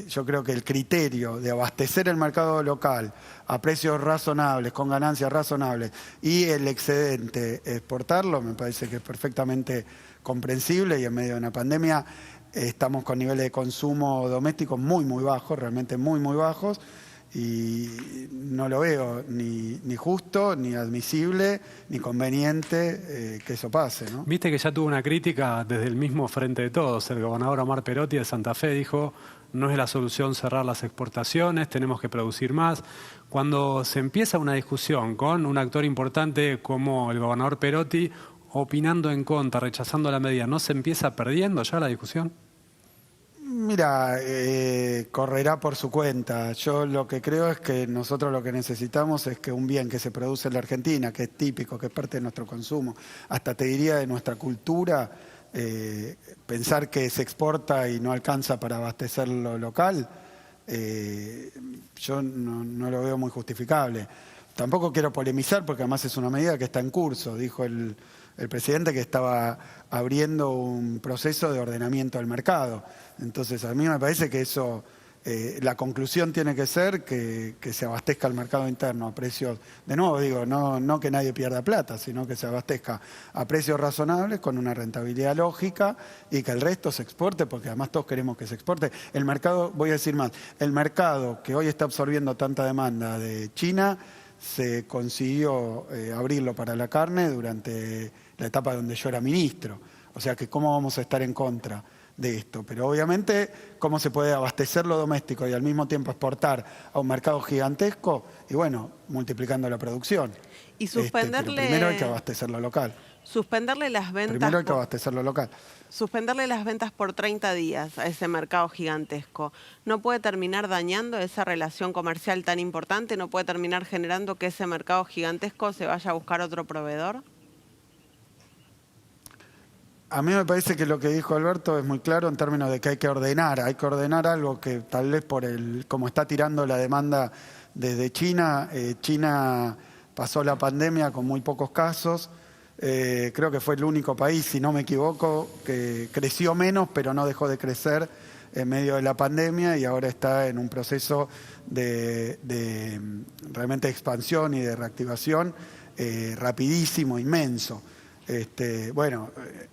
Yo creo que el criterio de abastecer el mercado local a precios razonables, con ganancias razonables, y el excedente exportarlo, me parece que es perfectamente comprensible, y en medio de una pandemia estamos con niveles de consumo doméstico muy bajos, realmente muy bajos, y no lo veo ni justo, ni admisible, ni conveniente que eso pase, ¿no? Viste que ya tuvo una crítica desde el mismo Frente de Todos. El gobernador Omar Perotti de Santa Fe dijo: no es la solución cerrar las exportaciones, tenemos que producir más. Cuando se empieza una discusión con un actor importante como el gobernador Perotti opinando en contra, rechazando la medida, ¿no se empieza perdiendo ya la discusión? Mira, correrá por su cuenta. Yo lo que creo es que nosotros lo que necesitamos es que un bien que se produce en la Argentina, que es típico, que es parte de nuestro consumo, hasta te diría de nuestra cultura, pensar que se exporta y no alcanza para abastecer lo local, yo no lo veo muy justificable. Tampoco quiero polemizar porque además es una medida que está en curso. Dijo el presidente que estaba abriendo un proceso de ordenamiento del mercado. Entonces a mí me parece que eso, la conclusión tiene que ser que se abastezca el mercado interno a precios, de nuevo digo, no que nadie pierda plata, sino que se abastezca a precios razonables con una rentabilidad lógica y que el resto se exporte, porque además todos queremos que se exporte. El mercado, voy a decir más, el mercado que hoy está absorbiendo tanta demanda de China, se consiguió abrirlo para la carne durante la etapa donde yo era ministro. O sea que ¿cómo vamos a estar en contra de esto. Pero obviamente, ¿cómo se puede abastecer lo doméstico y al mismo tiempo exportar a un mercado gigantesco? Y bueno, multiplicando la producción. Y Pero primero hay que abastecer lo local. suspenderle las ventas. Primero hay que abastecer lo local. Suspenderle las ventas por 30 días a ese mercado gigantesco, ¿no puede terminar dañando esa relación comercial tan importante? ¿No puede terminar generando que ese mercado gigantesco se vaya a buscar otro proveedor? A mí me parece que lo que dijo Alberto es muy claro en términos de que hay que ordenar algo que tal vez como está tirando la demanda desde China. China pasó la pandemia con muy pocos casos. Creo que fue el único país, si no me equivoco, que creció menos, pero no dejó de crecer en medio de la pandemia y ahora está en un proceso de realmente expansión y de reactivación rapidísimo, inmenso.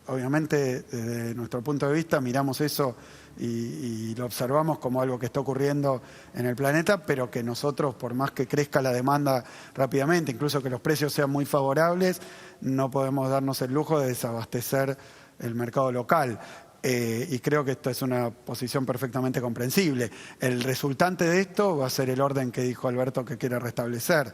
Obviamente desde nuestro punto de vista miramos eso y lo observamos como algo que está ocurriendo en el planeta, pero que nosotros, por más que crezca la demanda rápidamente, incluso que los precios sean muy favorables, no podemos darnos el lujo de desabastecer el mercado local. Y creo que esto es una posición perfectamente comprensible. El resultante de esto va a ser el orden que dijo Alberto que quiere restablecer,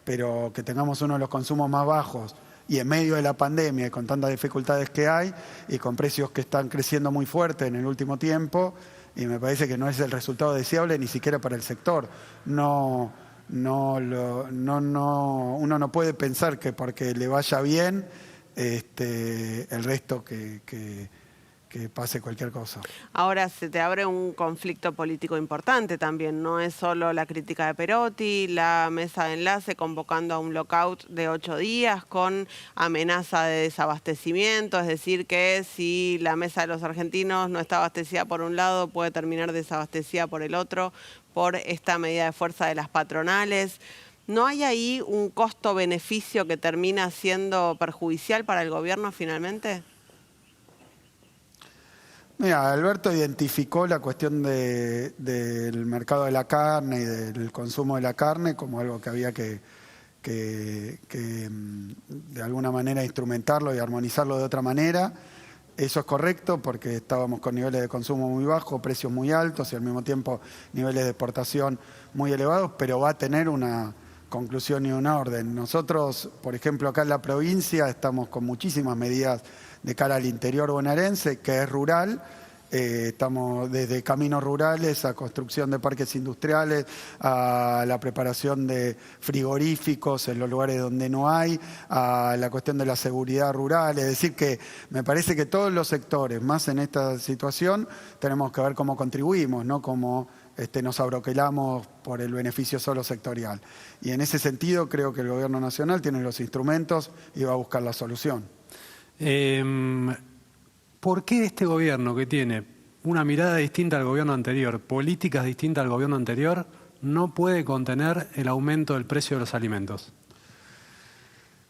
pero que tengamos uno de los consumos más bajos y en medio de la pandemia y con tantas dificultades que hay y con precios que están creciendo muy fuerte en el último tiempo, y me parece que no es el resultado deseable ni siquiera para el sector. Uno no puede pensar que porque le vaya bien el resto que pase cualquier cosa. Ahora se te abre un conflicto político importante también. No es solo la crítica de Perotti, la mesa de enlace convocando a un lockout de 8 días con amenaza de desabastecimiento. Es decir, que si la mesa de los argentinos no está abastecida por un lado, puede terminar desabastecida por el otro, por esta medida de fuerza de las patronales. ¿No hay ahí un costo-beneficio que termina siendo perjudicial para el gobierno finalmente? Mira, Alberto identificó la cuestión del mercado de la carne y del consumo de la carne como algo que había que de alguna manera instrumentarlo y armonizarlo de otra manera. Eso es correcto porque estábamos con niveles de consumo muy bajos, precios muy altos y al mismo tiempo niveles de exportación muy elevados, pero va a tener una conclusión y un orden. Nosotros, por ejemplo, acá en la provincia estamos con muchísimas medidas de cara al interior bonaerense, que es rural. Estamos desde caminos rurales a construcción de parques industriales, a la preparación de frigoríficos en los lugares donde no hay, a la cuestión de la seguridad rural. Es decir, que me parece que todos los sectores, más en esta situación, tenemos que ver cómo contribuimos, no cómo nos abroquelamos por el beneficio solo sectorial. Y en ese sentido creo que el Gobierno Nacional tiene los instrumentos y va a buscar la solución. ¿Por qué este gobierno, que tiene una mirada distinta al gobierno anterior, políticas distintas al gobierno anterior, no puede contener el aumento del precio de los alimentos?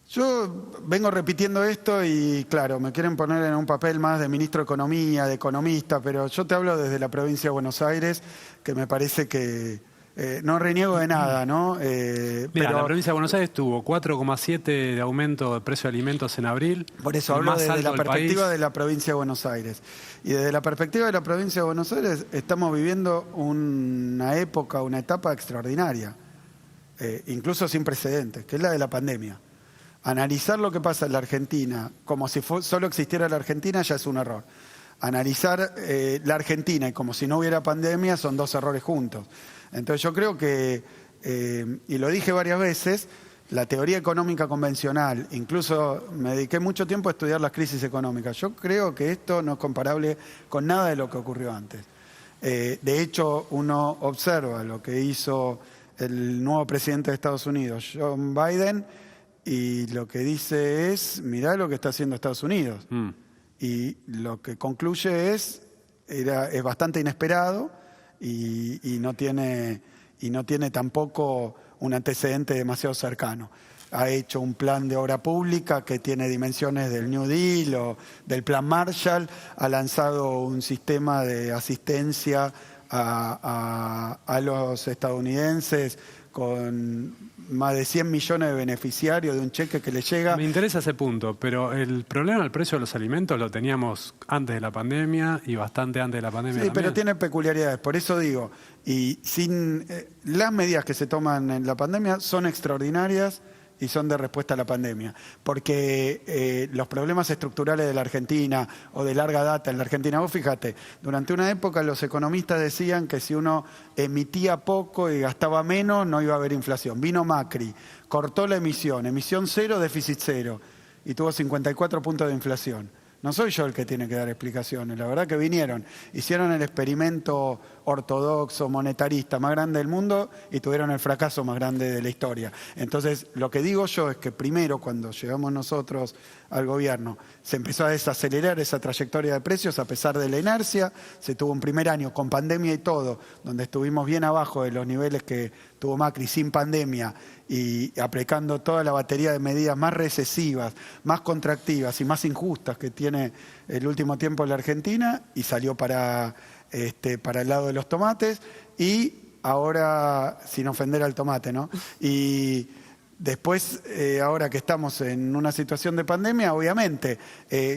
Yo vengo repitiendo esto y claro, me quieren poner en un papel más de ministro de Economía, de economista, pero yo te hablo desde la provincia de Buenos Aires, que me parece que no reniego de nada, ¿no? Mira, la provincia de Buenos Aires tuvo 4,7 de aumento del precio de alimentos en abril. Por eso hablo desde la perspectiva de la provincia de Buenos Aires. Y desde la perspectiva de la provincia de Buenos Aires estamos viviendo una época, una etapa extraordinaria, incluso sin precedentes, que es la de la pandemia. Analizar lo que pasa en la Argentina como si solo existiera la Argentina ya es un error. Analizar la Argentina y como si no hubiera pandemia son dos errores juntos. Entonces yo creo que, y lo dije varias veces, la teoría económica convencional, incluso me dediqué mucho tiempo a estudiar las crisis económicas, yo creo que esto no es comparable con nada de lo que ocurrió antes. De hecho, uno observa lo que hizo el nuevo presidente de Estados Unidos, Joe Biden, y lo que dice es, mirá lo que está haciendo Estados Unidos. Y lo que concluye es bastante inesperado y no tiene tampoco un antecedente demasiado cercano. Ha hecho un plan de obra pública que tiene dimensiones del New Deal o del Plan Marshall, ha lanzado un sistema de asistencia a los estadounidenses con más de 100 millones de beneficiarios de un cheque que les llega. Me interesa ese punto, pero el problema del precio de los alimentos lo teníamos antes de la pandemia y bastante antes de la pandemia. Sí, también. pero tiene peculiaridades, por eso digo, y sin las medidas que se toman en la pandemia son extraordinarias y son de respuesta a la pandemia, porque los problemas estructurales de la Argentina o de larga data en la Argentina, vos fíjate, durante una época los economistas decían que si uno emitía poco y gastaba menos no iba a haber inflación. Vino Macri, cortó la emisión cero, déficit cero, y tuvo 54 puntos de inflación. No soy yo el que tiene que dar explicaciones, la verdad que vinieron, hicieron el experimento ortodoxo, monetarista más grande del mundo y tuvieron el fracaso más grande de la historia. Entonces, lo que digo yo es que primero, cuando llegamos nosotros al gobierno, se empezó a desacelerar esa trayectoria de precios a pesar de la inercia, se tuvo un primer año con pandemia y todo, donde estuvimos bien abajo de los niveles que tuvo Macri sin pandemia y aplicando toda la batería de medidas más recesivas, más contractivas y más injustas que tiene el último tiempo en la Argentina, y salió para el lado de los tomates, y ahora, sin ofender al tomate, ¿no? Y después, ahora que estamos en una situación de pandemia, obviamente,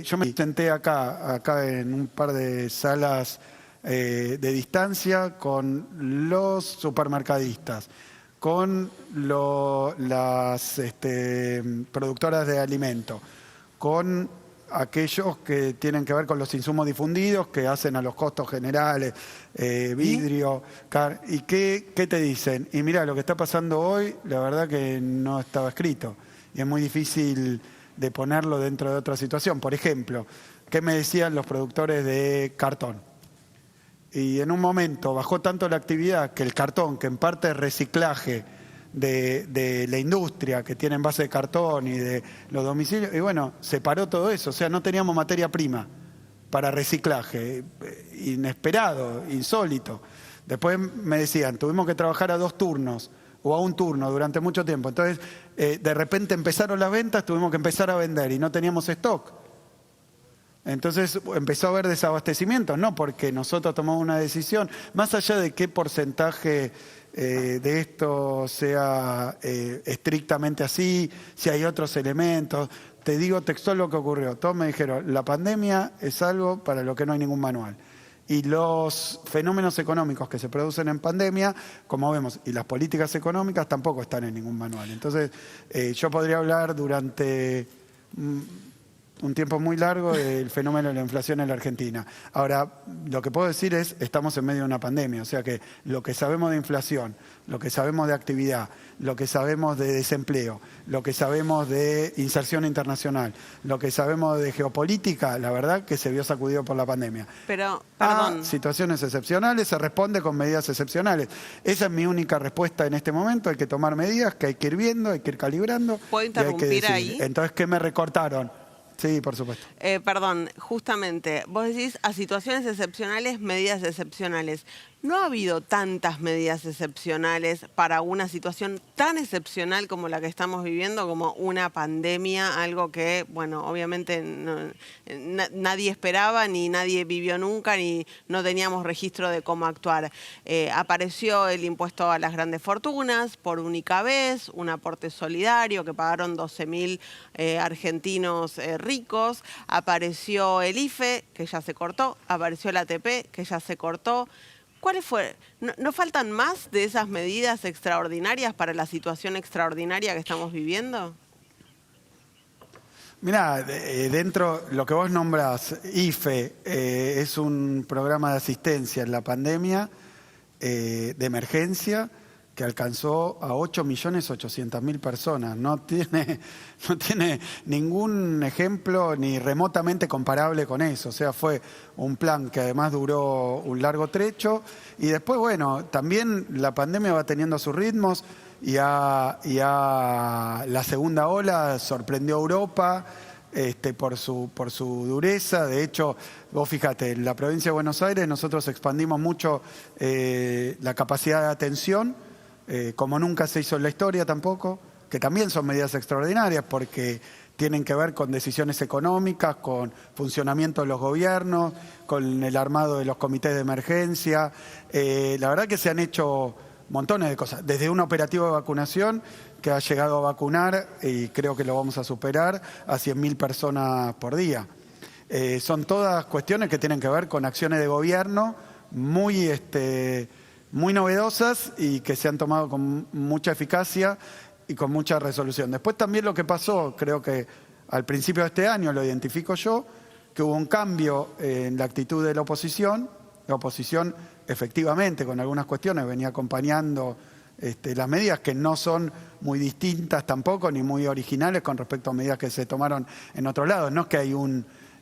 yo me senté acá en un par de salas de distancia con los supermercadistas, con las productoras de alimentos, con aquellos que tienen que ver con los insumos difundidos, que hacen a los costos generales, vidrio, ¿y qué te dicen? Y mira, lo que está pasando hoy, la verdad que no estaba escrito, y es muy difícil de ponerlo dentro de otra situación. Por ejemplo, ¿qué me decían los productores de cartón? Y en un momento bajó tanto la actividad que el cartón, que en parte es reciclaje de la industria que tiene envase de cartón y de los domicilios, y bueno, se paró todo eso, o sea, no teníamos materia prima para reciclaje, inesperado, insólito. Después me decían, tuvimos que trabajar a 2 turnos o a 1 turno durante mucho tiempo, entonces de repente empezaron las ventas, tuvimos que empezar a vender y no teníamos stock. Entonces empezó a haber desabastecimiento, no porque nosotros tomamos una decisión, más allá de qué porcentaje de esto sea estrictamente así, si hay otros elementos. Te digo textual lo que ocurrió. Todos me dijeron, la pandemia es algo para lo que no hay ningún manual. Y los fenómenos económicos que se producen en pandemia, como vemos, y las políticas económicas tampoco están en ningún manual. Entonces, yo podría hablar durante un tiempo muy largo del fenómeno de la inflación en la Argentina. Ahora, lo que puedo decir es, estamos en medio de una pandemia, o sea que lo que sabemos de inflación, lo que sabemos de actividad, lo que sabemos de desempleo, lo que sabemos de inserción internacional, lo que sabemos de geopolítica, la verdad que se vio sacudido por la pandemia. Pero, perdón. A situaciones excepcionales se responde con medidas excepcionales. Esa es mi única respuesta en este momento. Hay que tomar medidas, que hay que ir viendo, hay que ir calibrando. ¿Puedo interrumpir ahí? Entonces, ¿qué me recortaron? Sí, por supuesto. Perdón, justamente, vos decís a situaciones excepcionales, medidas excepcionales. No ha habido tantas medidas excepcionales para una situación tan excepcional como la que estamos viviendo, como una pandemia, algo que, bueno, obviamente nadie esperaba, ni nadie vivió nunca, ni no teníamos registro de cómo actuar. Apareció el impuesto a las grandes fortunas por única vez, un aporte solidario que pagaron 12.000 argentinos ricos, apareció el IFE, que ya se cortó, apareció el ATP, que ya se cortó. ¿Cuáles fueron? ¿No faltan más de esas medidas extraordinarias para la situación extraordinaria que estamos viviendo? Mirá, dentro, lo que vos nombrás, IFE, es un programa de asistencia en la pandemia de emergencia que alcanzó a 8.800.000 personas. No tiene ningún ejemplo ni remotamente comparable con eso. O sea, fue un plan que además duró un largo trecho. Y después, bueno, también la pandemia va teniendo sus ritmos. Y la segunda ola sorprendió a Europa por su dureza. De hecho, vos fíjate, en la provincia de Buenos Aires nosotros expandimos mucho la capacidad de atención, como nunca se hizo en la historia tampoco, que también son medidas extraordinarias porque tienen que ver con decisiones económicas, con funcionamiento de los gobiernos, con el armado de los comités de emergencia. La verdad que se han hecho montones de cosas, desde un operativo de vacunación que ha llegado a vacunar, y creo que lo vamos a superar, a 100.000 personas por día. Son todas cuestiones que tienen que ver con acciones de gobierno muy novedosas y que se han tomado con mucha eficacia y con mucha resolución. Después también lo que pasó, creo que al principio de este año, lo identifico yo, que hubo un cambio en la actitud de la oposición. La oposición efectivamente con algunas cuestiones venía acompañando las medidas, que no son muy distintas tampoco ni muy originales con respecto a medidas que se tomaron en otro lado. No es que hay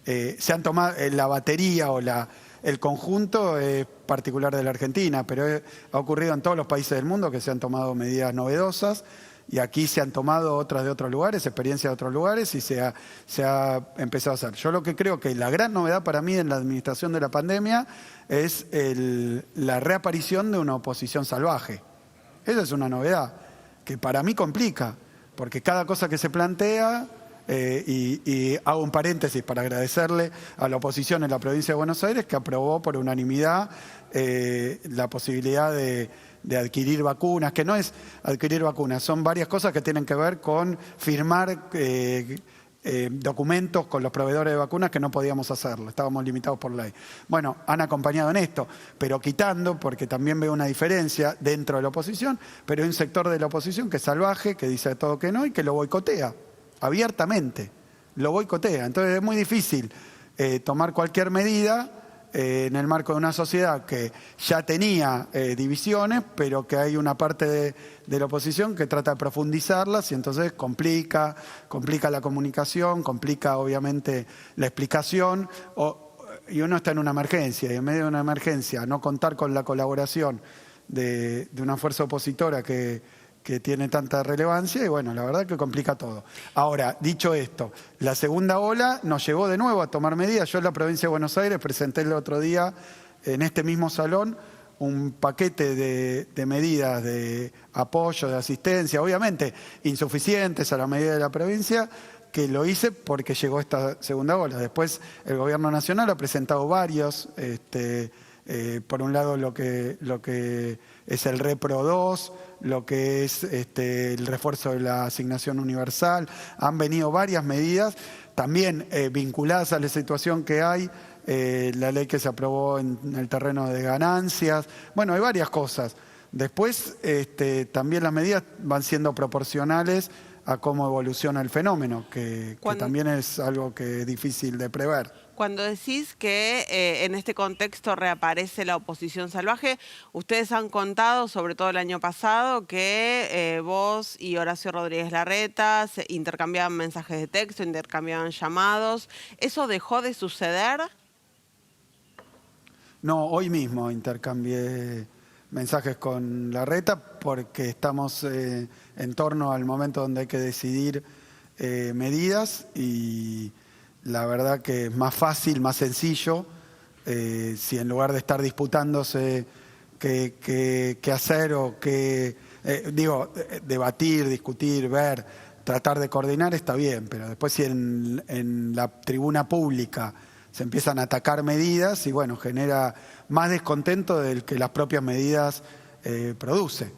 se han tomado la batería o el conjunto particular de la Argentina, pero ha ocurrido en todos los países del mundo que se han tomado medidas novedosas, y aquí se han tomado otras de otros lugares, experiencias de otros lugares, y se ha empezado a hacer. Yo lo que creo que la gran novedad para mí en la administración de la pandemia es la reaparición de una oposición salvaje. Esa es una novedad que para mí complica, porque cada cosa que se plantea, y hago un paréntesis para agradecerle a la oposición en la provincia de Buenos Aires, que aprobó por unanimidad la posibilidad de adquirir vacunas, que no es adquirir vacunas, son varias cosas que tienen que ver con firmar documentos con los proveedores de vacunas, que no podíamos hacerlo, estábamos limitados por ley. Bueno, han acompañado en esto, pero quitando, porque también veo una diferencia dentro de la oposición, pero hay un sector de la oposición que es salvaje, que dice todo que no y que lo boicotea, abiertamente, lo boicotea. Entonces es muy difícil tomar cualquier medida en el marco de una sociedad que ya tenía divisiones, pero que hay una parte de la oposición que trata de profundizarlas, y entonces complica la comunicación, complica obviamente la explicación, y uno está en una emergencia, y en medio de una emergencia no contar con la colaboración de una fuerza opositora que tiene tanta relevancia, y bueno, la verdad que complica todo. Ahora, dicho esto, la segunda ola nos llevó de nuevo a tomar medidas. Yo en la provincia de Buenos Aires presenté el otro día en este mismo salón un paquete de medidas de apoyo, de asistencia, obviamente insuficientes a la medida de la provincia, que lo hice porque llegó esta segunda ola. Después el Gobierno Nacional ha presentado varios, por un lado lo que es el Repro 2, lo que es el refuerzo de la asignación universal. Han venido varias medidas, también vinculadas a la situación que hay, la ley que se aprobó en el terreno de ganancias. Bueno, hay varias cosas. Después también las medidas van siendo proporcionales a cómo evoluciona el fenómeno, que también es algo que es difícil de prever. Cuando decís que en este contexto reaparece la oposición salvaje, ustedes han contado, sobre todo el año pasado, que vos y Horacio Rodríguez Larreta se intercambiaban mensajes de texto, intercambiaban llamados. ¿Eso dejó de suceder? No, hoy mismo intercambié mensajes con Larreta porque estamos en torno al momento donde hay que decidir medidas, y la verdad que es más fácil, más sencillo, si en lugar de estar disputándose qué hacer o debatir, discutir, ver, tratar de coordinar, está bien, pero después si en la tribuna pública se empiezan a atacar medidas, y bueno, genera más descontento del que las propias medidas produce.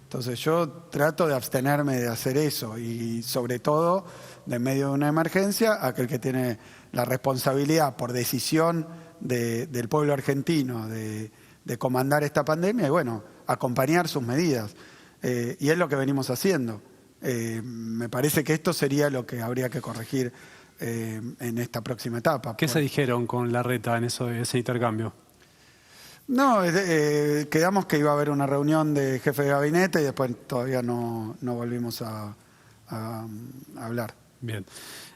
Entonces yo trato de abstenerme de hacer eso, y sobre todo, en medio de una emergencia, aquel que tiene la responsabilidad por decisión del pueblo argentino de comandar esta pandemia, y bueno, acompañar sus medidas. Y es lo que venimos haciendo. Me parece que esto sería lo que habría que corregir en esta próxima etapa. ¿Qué se dijeron con Larreta en ese intercambio? No, quedamos que iba a haber una reunión de jefe de gabinete y después todavía no volvimos a hablar. Bien.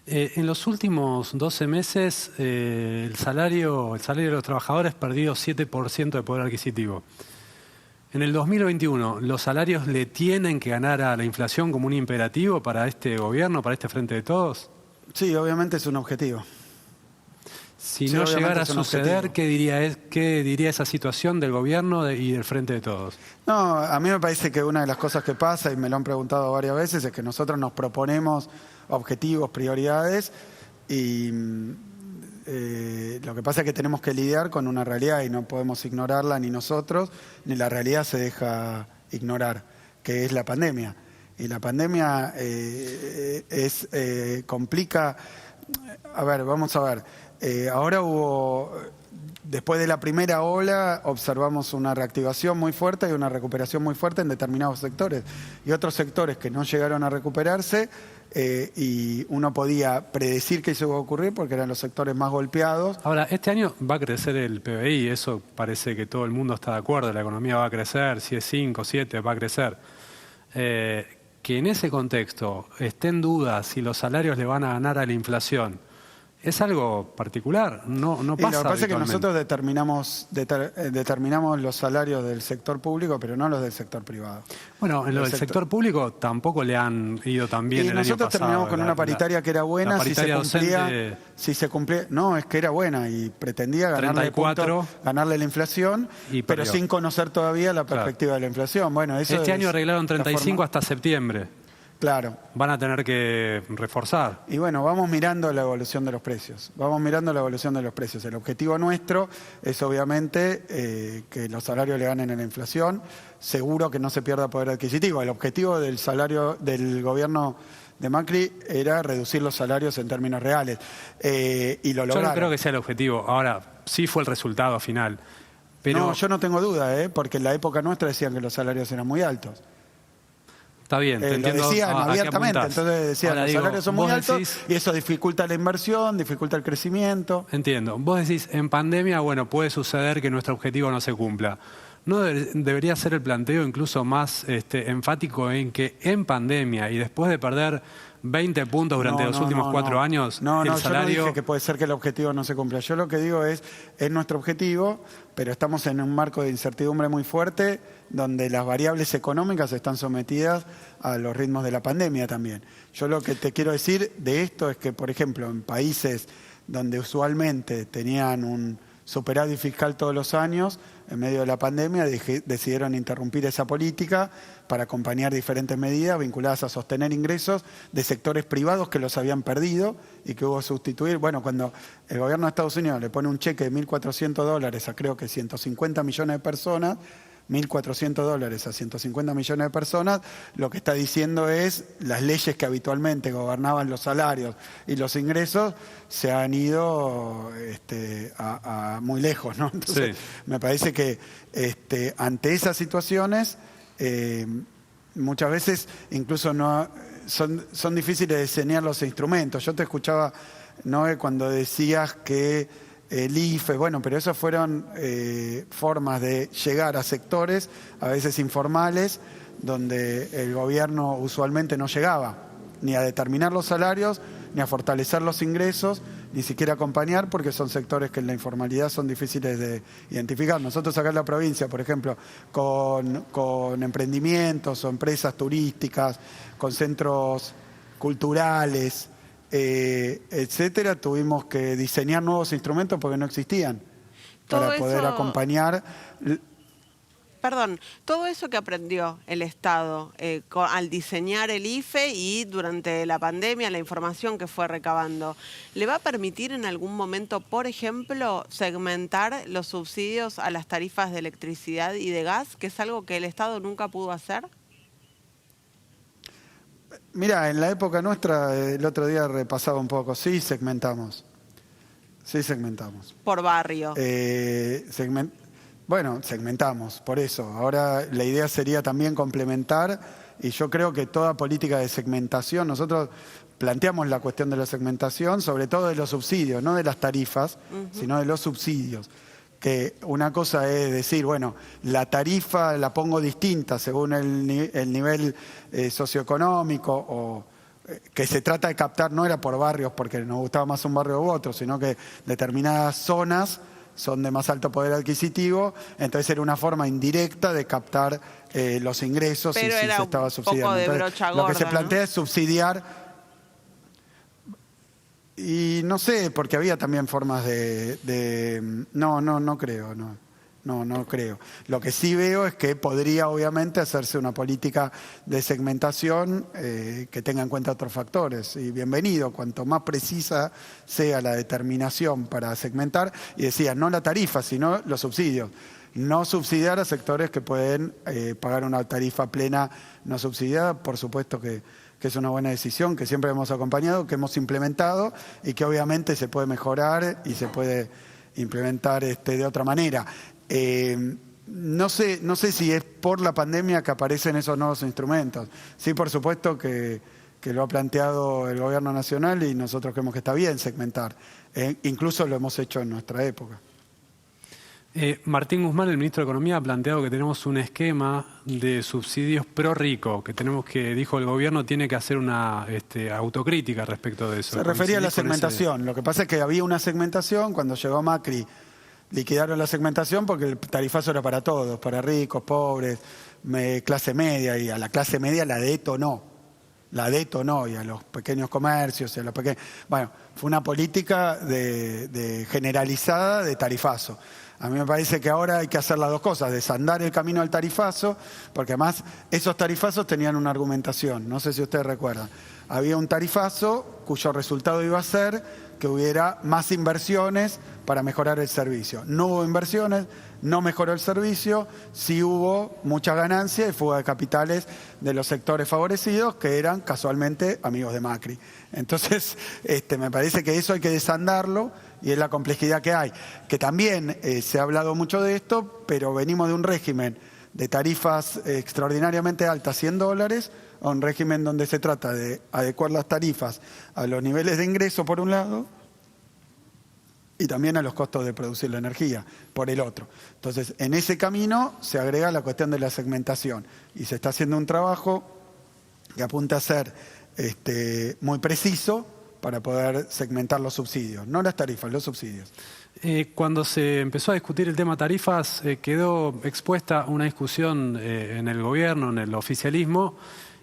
En los últimos 12 meses el salario de los trabajadores perdió 7% de poder adquisitivo. En el 2021, ¿los salarios le tienen que ganar a la inflación como un imperativo para este gobierno, para este Frente de Todos? Sí, obviamente es un objetivo. Si Sí, no obviamente llegara a es un suceder, objetivo. ¿qué diría esa situación del gobierno y del Frente de Todos? No, a mí me parece que una de las cosas que pasa, y me lo han preguntado varias veces, es que nosotros nos proponemos objetivos, prioridades, y lo que pasa es que tenemos que lidiar con una realidad y no podemos ignorarla ni nosotros, ni la realidad se deja ignorar, que es la pandemia. Y la pandemia complica. A ver, vamos a ver. Ahora después de la primera ola, observamos una reactivación muy fuerte y una recuperación muy fuerte en determinados sectores. Y otros sectores que no llegaron a recuperarse, y uno podía predecir que eso iba a ocurrir porque eran los sectores más golpeados. Ahora, este año va a crecer el PBI, eso parece que todo el mundo está de acuerdo, la economía va a crecer, si es 5, 7, va a crecer. Que en ese contexto esté en duda si los salarios le van a ganar a la inflación, es algo particular, no Y lo pasa que pasa es que habitualmente. nosotros determinamos los salarios del sector público, pero no los del sector privado. Bueno, en lo del sector público tampoco le han ido tan bien Y el año nosotros pasado. terminamos con una paritaria que era buena la paritaria docente, si se cumplía. No, es que era buena y pretendía ganarle 34, ganarle la inflación, y pero perdió. sin conocer todavía la perspectiva de la inflación. Bueno, eso este año arreglaron la 35 forma. hasta septiembre. Claro. Van a tener que reforzar. Y bueno, vamos mirando la evolución de los precios. Vamos mirando la evolución de los precios. El objetivo nuestro es obviamente que los salarios le ganen a la inflación. Seguro que no se pierda poder adquisitivo. El objetivo del salario del gobierno de Macri era reducir los salarios en términos reales. Y lo lograron. Yo no creo que sea el objetivo. Ahora, sí fue el resultado final. Pero No, yo no tengo duda, porque en la época nuestra decían que los salarios eran muy altos. está bien, te Lo entiendo decían a qué abiertamente, apuntás. entonces decían Ahora los digo, salarios son muy vos altos decís- y eso dificulta la inversión, dificulta el crecimiento. Entiendo. Vos decís, en pandemia, bueno, puede suceder que nuestro objetivo no se cumpla. ¿No debería ser el planteo incluso más enfático en que en pandemia y después de perder 20 puntos durante los últimos 4 años, No, el yo no salario... dije que puede ser que el objetivo no se cumpla. Yo lo que digo es nuestro objetivo, pero estamos en un marco de incertidumbre muy fuerte donde las variables económicas están sometidas a los ritmos de la pandemia también. Yo lo que te quiero decir de esto es que, por ejemplo, en países donde usualmente tenían un superávit fiscal todos los años, en medio de la pandemia decidieron interrumpir esa política para acompañar diferentes medidas vinculadas a sostener ingresos de sectores privados que los habían perdido y que hubo que sustituir. Bueno, cuando el gobierno de Estados Unidos le pone un cheque de $1.400 a creo que 150 millones de personas, $1.400 a 150 millones de personas, lo que está diciendo es las leyes que habitualmente gobernaban los salarios y los ingresos se han ido a muy lejos, ¿no? Entonces, Sí. me parece que ante esas situaciones muchas veces incluso son difíciles de diseñar los instrumentos. Yo te escuchaba, Noé, cuando decías que el IFE, bueno, pero esas fueron formas de llegar a sectores, a veces informales, donde el gobierno usualmente no llegaba ni a determinar los salarios, ni a fortalecer los ingresos, ni siquiera acompañar, porque son sectores que en la informalidad son difíciles de identificar. Nosotros acá en la provincia, por ejemplo, con emprendimientos o empresas turísticas, con centros culturales, etcétera, tuvimos que diseñar nuevos instrumentos porque no existían para poder acompañar. Perdón, todo eso que aprendió el Estado al diseñar el IFE y durante la pandemia, la información que fue recabando, ¿le va a permitir en algún momento, por ejemplo, segmentar los subsidios a las tarifas de electricidad y de gas, que es algo que el Estado nunca pudo hacer? Mira, en la época nuestra, el otro día repasaba un poco, sí segmentamos. Por barrio. Bueno, segmentamos, por eso. Ahora la idea sería también complementar, y yo creo que toda política de segmentación, nosotros planteamos la cuestión de la segmentación, sobre todo de los subsidios, no de las tarifas, sino de los subsidios. Que una cosa es decir, bueno, la tarifa la pongo distinta según el nivel socioeconómico, o que se trata de captar, no era por barrios porque nos gustaba más un barrio u otro, sino que determinadas zonas son de más alto poder adquisitivo, entonces era una forma indirecta de captar los ingresos. Pero y si era se estaba un subsidiando. poco de Entonces, brocha lo que se gorda, plantea ¿no? es subsidiar. Y no sé, porque había también formas no creo, no creo. Lo que sí veo es que podría obviamente hacerse una política de segmentación que tenga en cuenta otros factores. Y bienvenido, cuanto más precisa sea la determinación para segmentar, y decía, no la tarifa, sino los subsidios. No subsidiar a sectores que pueden pagar una tarifa plena no subsidiada, por supuesto que es una buena decisión, que siempre hemos acompañado, que hemos implementado y que obviamente se puede mejorar y se puede implementar de otra manera. No sé si es por la pandemia que aparecen esos nuevos instrumentos. Sí, por supuesto que lo ha planteado el gobierno nacional y nosotros creemos que está bien segmentar. Incluso lo hemos hecho en nuestra época. Martín Guzmán, el ministro de Economía, ha planteado que tenemos un esquema de subsidios pro rico, dijo el gobierno, tiene que hacer una autocrítica respecto de eso. Se refería a la segmentación. Lo que pasa es que había una segmentación, cuando llegó Macri liquidaron la segmentación porque el tarifazo era para todos, para ricos, pobres, clase media, y a la clase media la detonó, y a los pequeños comercios, y a los pequeños... Bueno, fue una política generalizada de tarifazo. A mí me parece que ahora hay que hacer las dos cosas, desandar el camino al tarifazo, porque además esos tarifazos tenían una argumentación, no sé si ustedes recuerdan. Había un tarifazo cuyo resultado iba a ser que hubiera más inversiones para mejorar el servicio. No hubo inversiones, no mejoró el servicio, sí hubo mucha ganancia y fuga de capitales de los sectores favorecidos que eran casualmente amigos de Macri. Entonces, me parece que eso hay que desandarlo y es la complejidad que hay. Que también se ha hablado mucho de esto, pero venimos de un régimen de tarifas extraordinariamente altas, $100, a un régimen donde se trata de adecuar las tarifas a los niveles de ingreso por un lado y también a los costos de producir la energía por el otro. Entonces, en ese camino se agrega la cuestión de la segmentación y se está haciendo un trabajo que apunta a ser muy preciso para poder segmentar los subsidios, no las tarifas, los subsidios. Cuando se empezó a discutir el tema tarifas, quedó expuesta una discusión en el gobierno, en el oficialismo,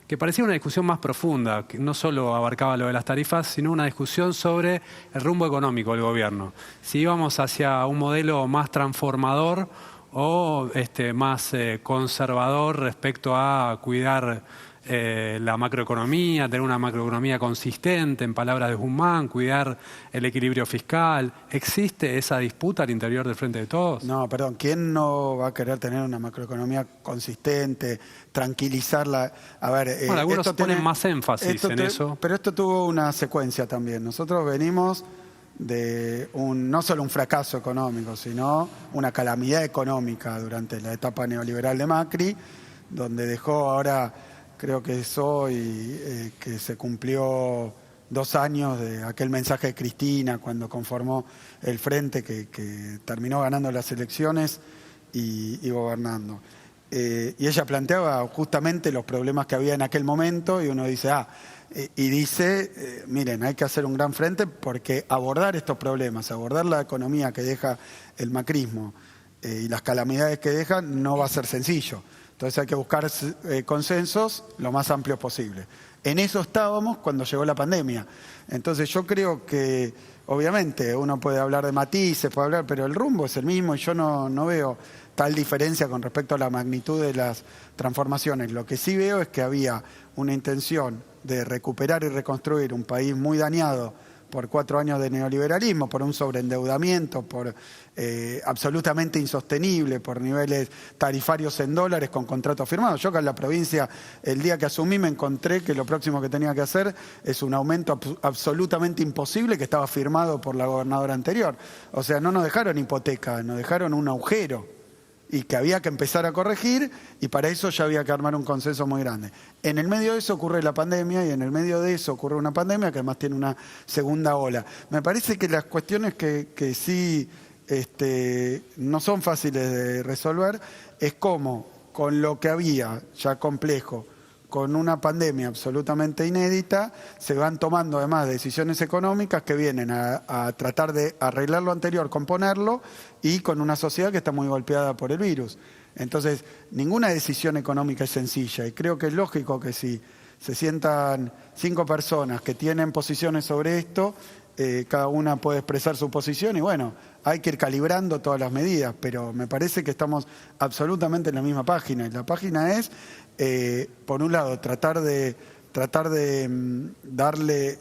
que parecía una discusión más profunda, que no solo abarcaba lo de las tarifas, sino una discusión sobre el rumbo económico del gobierno. Si íbamos hacia un modelo más transformador o más conservador respecto a cuidar la macroeconomía, tener una macroeconomía consistente, en palabras de Guzmán, cuidar el equilibrio fiscal. ¿Existe esa disputa al interior del Frente de Todos? No, perdón, ¿quién no va a querer tener una macroeconomía consistente, tranquilizarla? A ver, bueno, algunos ponen más énfasis en eso. Pero esto tuvo una secuencia también. Nosotros venimos de no solo un fracaso económico, sino una calamidad económica durante la etapa neoliberal de Macri, donde dejó ahora... Creo que es hoy que se cumplió 2 años de aquel mensaje de Cristina cuando conformó el Frente que terminó ganando las elecciones y gobernando. Y ella planteaba justamente los problemas que había en aquel momento y uno dice, miren, hay que hacer un gran frente porque abordar estos problemas, abordar la economía que deja el macrismo y las calamidades que deja no va a ser sencillo. Entonces hay que buscar consensos lo más amplios posible. En eso estábamos cuando llegó la pandemia. Entonces yo creo que, obviamente, uno puede hablar de matices, pero el rumbo es el mismo y yo no veo tal diferencia con respecto a la magnitud de las transformaciones. Lo que sí veo es que había una intención de recuperar y reconstruir un país muy dañado por 4 años de neoliberalismo, por un sobreendeudamiento, por absolutamente insostenible, por niveles tarifarios en dólares con contratos firmados. Yo acá en la provincia, el día que asumí, me encontré que lo próximo que tenía que hacer es un aumento absolutamente imposible que estaba firmado por la gobernadora anterior. O sea, no nos dejaron hipoteca, nos dejaron un agujero y que había que empezar a corregir y para eso ya había que armar un consenso muy grande. En el medio de eso ocurre la pandemia y en el medio de eso ocurre una pandemia que además tiene una segunda ola. Me parece que las cuestiones que sí no son fáciles de resolver es cómo con lo que había ya complejo, con una pandemia absolutamente inédita, se van tomando además decisiones económicas que vienen a tratar de arreglar lo anterior, componerlo, y con una sociedad que está muy golpeada por el virus. Entonces, ninguna decisión económica es sencilla y creo que es lógico que si se sientan 5 personas que tienen posiciones sobre esto cada una puede expresar su posición y bueno, hay que ir calibrando todas las medidas, pero me parece que estamos absolutamente en la misma página. Y la página es, por un lado, tratar de darle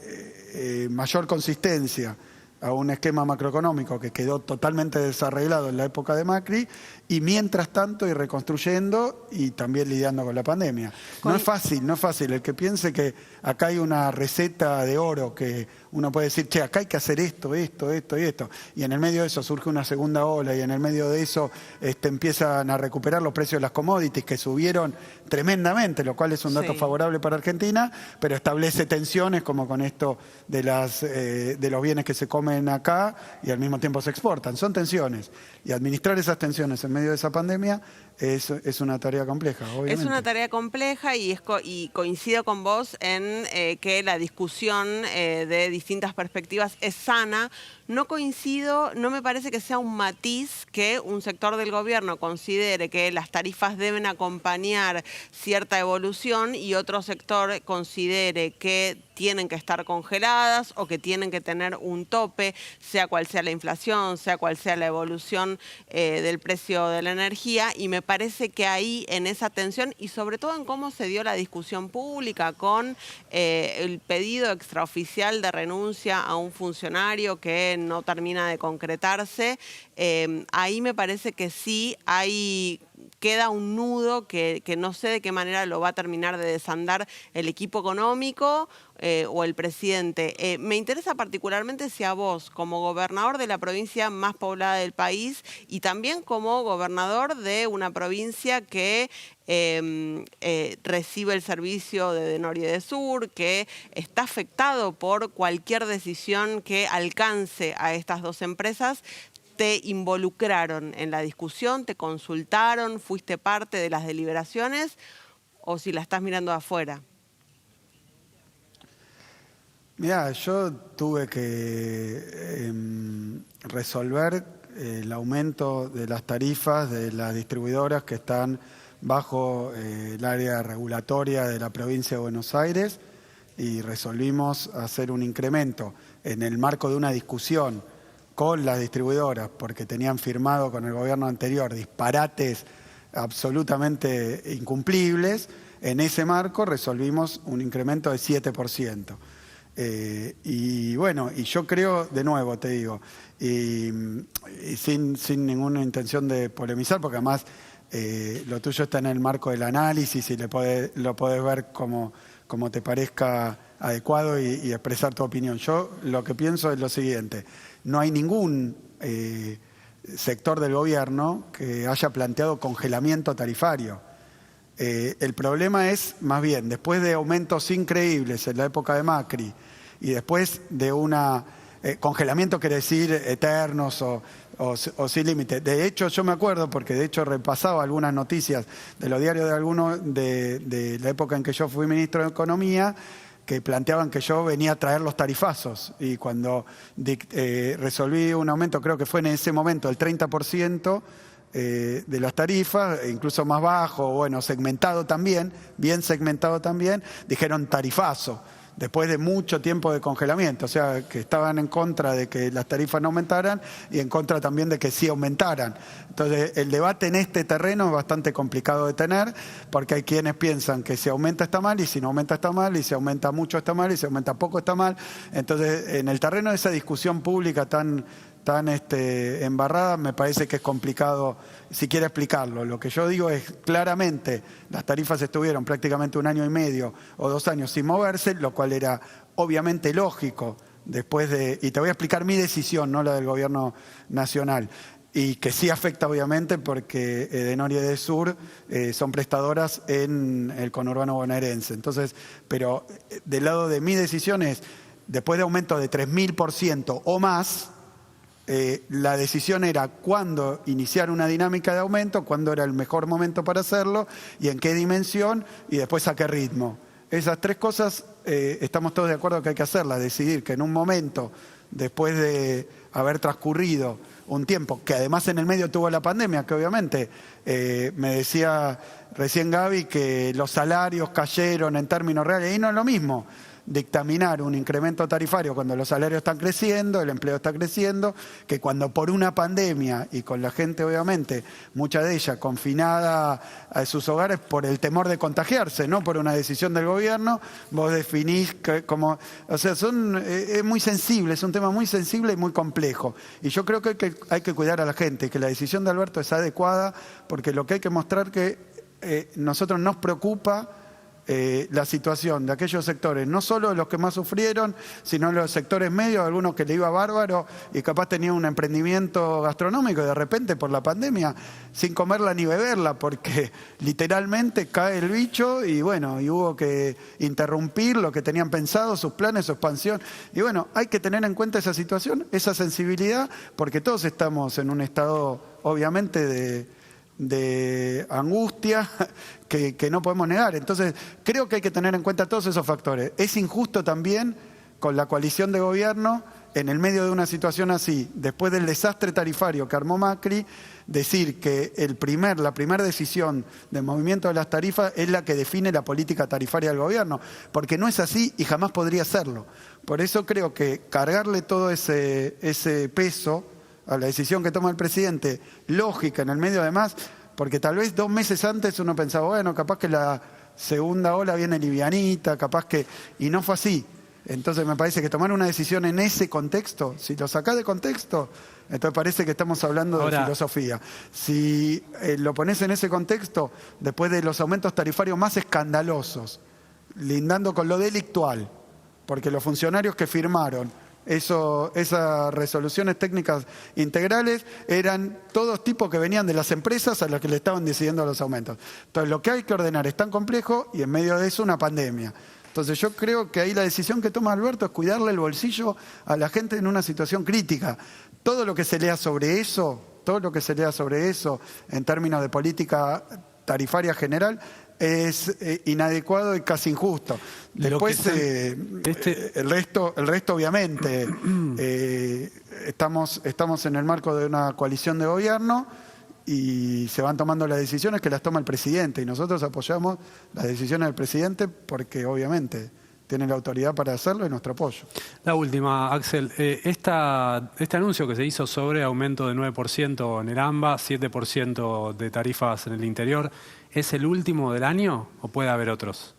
mayor consistencia a un esquema macroeconómico que quedó totalmente desarreglado en la época de Macri, y mientras tanto ir reconstruyendo y también lidiando con la pandemia. No es fácil, no es fácil. El que piense que acá hay una receta de oro que uno puede decir, che, acá hay que hacer esto, esto, esto y esto, y en el medio de eso surge una segunda ola y en el medio de eso empiezan a recuperar los precios de las commodities que subieron tremendamente, lo cual es un dato favorable para Argentina, pero establece tensiones como con esto de los bienes que se comen acá y al mismo tiempo se exportan. Son tensiones. Y administrar esas tensiones en medio de esa pandemia es una tarea compleja, obviamente. Es una tarea compleja y coincido con vos en que la discusión de distintas perspectivas es sana. No coincido, no me parece que sea un matiz que un sector del gobierno considere que las tarifas deben acompañar cierta evolución y otro sector considere que tienen que estar congeladas o que tienen que tener un tope, sea cual sea la inflación, sea cual sea la evolución del precio de la energía. Y me parece que ahí, en esa tensión y sobre todo en cómo se dio la discusión pública con el pedido extraoficial de renuncia a un funcionario que no termina de concretarse, ahí me parece que sí queda un nudo que no sé de qué manera lo va a terminar de desandar el equipo económico o el presidente. Me interesa particularmente si a vos, como gobernador de la provincia más poblada del país y también como gobernador de una provincia que recibe el servicio de Norte y de Sur, que está afectado por cualquier decisión que alcance a estas dos empresas, ¿te involucraron en la discusión? ¿Te consultaron? ¿Fuiste parte de las deliberaciones? ¿O si la estás mirando de afuera? Mirá, yo tuve que resolver el aumento de las tarifas de las distribuidoras que están bajo el área regulatoria de la provincia de Buenos Aires y resolvimos hacer un incremento en el marco de una discusión con las distribuidoras, porque tenían firmado con el gobierno anterior disparates absolutamente incumplibles. En ese marco resolvimos un incremento de 7%. Y bueno, y yo creo, de nuevo te digo, y sin ninguna intención de polemizar, porque además lo tuyo está en el marco del análisis y lo podés ver como te parezca adecuado y expresar tu opinión. Yo lo que pienso es lo siguiente: no hay ningún sector del gobierno que haya planteado congelamiento tarifario. El problema es, más bien, después de aumentos increíbles en la época de Macri y después de congelamiento, quiere decir eternos o sin límite. De hecho, yo me acuerdo, porque de hecho repasaba algunas noticias de los diarios de la época en que yo fui ministro de Economía, que planteaban que yo venía a traer los tarifazos, y cuando resolví un aumento, creo que fue en ese momento el 30% de las tarifas, incluso más bajo, bueno, segmentado también, bien segmentado también, dijeron tarifazo, después de mucho tiempo de congelamiento. O sea, que estaban en contra de que las tarifas no aumentaran y en contra también de que sí aumentaran. Entonces, el debate en este terreno es bastante complicado de tener, porque hay quienes piensan que si aumenta está mal, y si no aumenta está mal, y si aumenta mucho está mal, y si aumenta poco está mal. Entonces, en el terreno de esa discusión pública tan embarrada, me parece que es complicado siquiera explicarlo. Lo que yo digo es, claramente, las tarifas estuvieron prácticamente 1 año y medio o 2 años sin moverse, lo cual era obviamente lógico después y te voy a explicar mi decisión, no la del gobierno nacional, y que sí afecta obviamente porque Edenor y Edesur son prestadoras en el conurbano bonaerense. Entonces, pero del lado de mi decisión es, después de aumento de 3000% o más, la decisión era cuándo iniciar una dinámica de aumento, cuándo era el mejor momento para hacerlo y en qué dimensión y después a qué ritmo. Esas 3 cosas estamos todos de acuerdo que hay que hacerlas, decidir que en un momento, después de haber transcurrido un tiempo, que además en el medio tuvo la pandemia, que obviamente me decía recién Gaby que los salarios cayeron en términos reales, y no es lo mismo dictaminar un incremento tarifario cuando los salarios están creciendo, el empleo está creciendo, que cuando por una pandemia y con la gente obviamente, mucha de ella confinada a sus hogares por el temor de contagiarse, no por una decisión del gobierno, vos definís como, o sea, es muy sensible, es un tema muy sensible y muy complejo. Y yo creo que hay que cuidar a la gente, que la decisión de Alberto es adecuada, porque lo que hay que mostrar que nosotros nos preocupa la situación de aquellos sectores, no solo de los que más sufrieron, sino los sectores medios, algunos que le iba bárbaro y capaz tenían un emprendimiento gastronómico y de repente por la pandemia, sin comerla ni beberla, porque literalmente cae el bicho y bueno, y hubo que interrumpir lo que tenían pensado, sus planes, su expansión. Y bueno, hay que tener en cuenta esa situación, esa sensibilidad, porque todos estamos en un estado, obviamente, de angustia que no podemos negar. Entonces, creo que hay que tener en cuenta todos esos factores. Es injusto también con la coalición de gobierno, en el medio de una situación así, después del desastre tarifario que armó Macri, decir que la primera decisión del movimiento de las tarifas es la que define la política tarifaria del gobierno, porque no es así y jamás podría serlo. Por eso creo que cargarle todo ese peso a la decisión que toma el presidente, lógica en el medio además, porque tal vez 2 meses antes uno pensaba, bueno, capaz que la segunda ola viene livianita, capaz que... Y no fue así. Entonces me parece que tomar una decisión en ese contexto, si lo sacás de contexto, entonces parece que estamos hablando de filosofía. Si lo ponés en ese contexto, después de los aumentos tarifarios más escandalosos, lindando con lo delictual, porque los funcionarios que firmaron esas resoluciones técnicas integrales eran todos tipos que venían de las empresas a las que le estaban decidiendo los aumentos. Entonces lo que hay que ordenar es tan complejo y en medio de eso una pandemia. Entonces yo creo que ahí la decisión que toma Alberto es cuidarle el bolsillo a la gente en una situación crítica. Todo lo que se lea sobre eso en términos de política tarifaria general es inadecuado y casi injusto. Después el resto obviamente estamos en el marco de una coalición de gobierno y se van tomando las decisiones que las toma el presidente y nosotros apoyamos las decisiones del presidente porque obviamente tiene la autoridad para hacerlo y nuestro apoyo. La última, Axel. Este anuncio que se hizo sobre aumento de 9% en el AMBA, 7% de tarifas en el interior, ¿es el último del año o puede haber otros?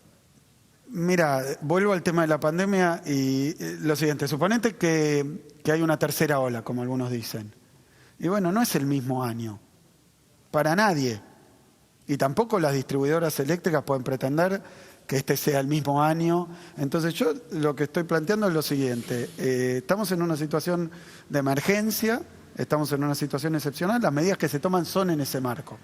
Mira, vuelvo al tema de la pandemia y lo siguiente, suponete que hay una tercera ola, como algunos dicen. Y bueno, no es el mismo año, para nadie. Y tampoco las distribuidoras eléctricas pueden pretender que este sea el mismo año. Entonces yo lo que estoy planteando es lo siguiente, estamos en una situación de emergencia, estamos en una situación excepcional, las medidas que se toman son en ese marco.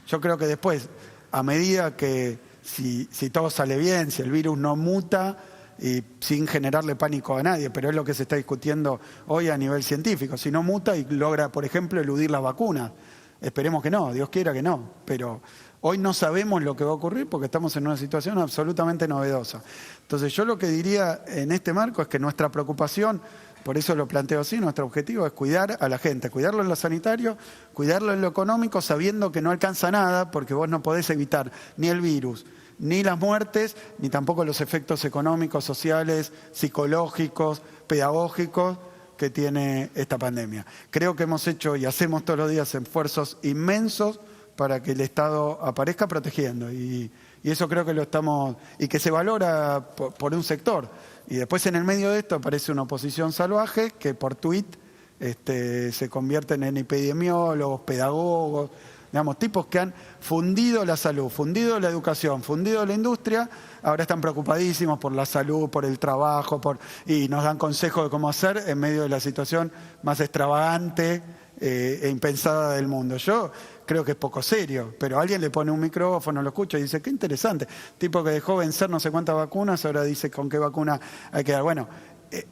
Yo creo que después, a medida que si todo sale bien, si el virus no muta, y sin generarle pánico a nadie, pero es lo que se está discutiendo hoy a nivel científico, si no muta y logra, por ejemplo, eludir las vacunas. Esperemos que no, Dios quiera que no, pero hoy no sabemos lo que va a ocurrir porque estamos en una situación absolutamente novedosa. Entonces yo lo que diría en este marco es que nuestra preocupación, por eso lo planteo así, nuestro objetivo es cuidar a la gente, cuidarlo en lo sanitario, cuidarlo en lo económico, sabiendo que no alcanza nada porque vos no podés evitar ni el virus, ni las muertes, ni tampoco los efectos económicos, sociales, psicológicos, pedagógicos que tiene esta pandemia. Creo que hemos hecho y hacemos todos los días esfuerzos inmensos para que el Estado aparezca protegiendo y eso creo que lo estamos, y que se valora por un sector. Y después en el medio de esto aparece una oposición salvaje que por tuit se convierten en epidemiólogos, pedagogos, digamos, tipos que han fundido la salud, fundido la educación, fundido la industria, ahora están preocupadísimos por la salud, por el trabajo, y nos dan consejos de cómo hacer en medio de la situación más extravagante e impensada del mundo. Yo creo que es poco serio, pero alguien le pone un micrófono, lo escucha y dice, qué interesante, tipo que dejó vencer no sé cuántas vacunas, ahora dice con qué vacuna hay que dar. Bueno,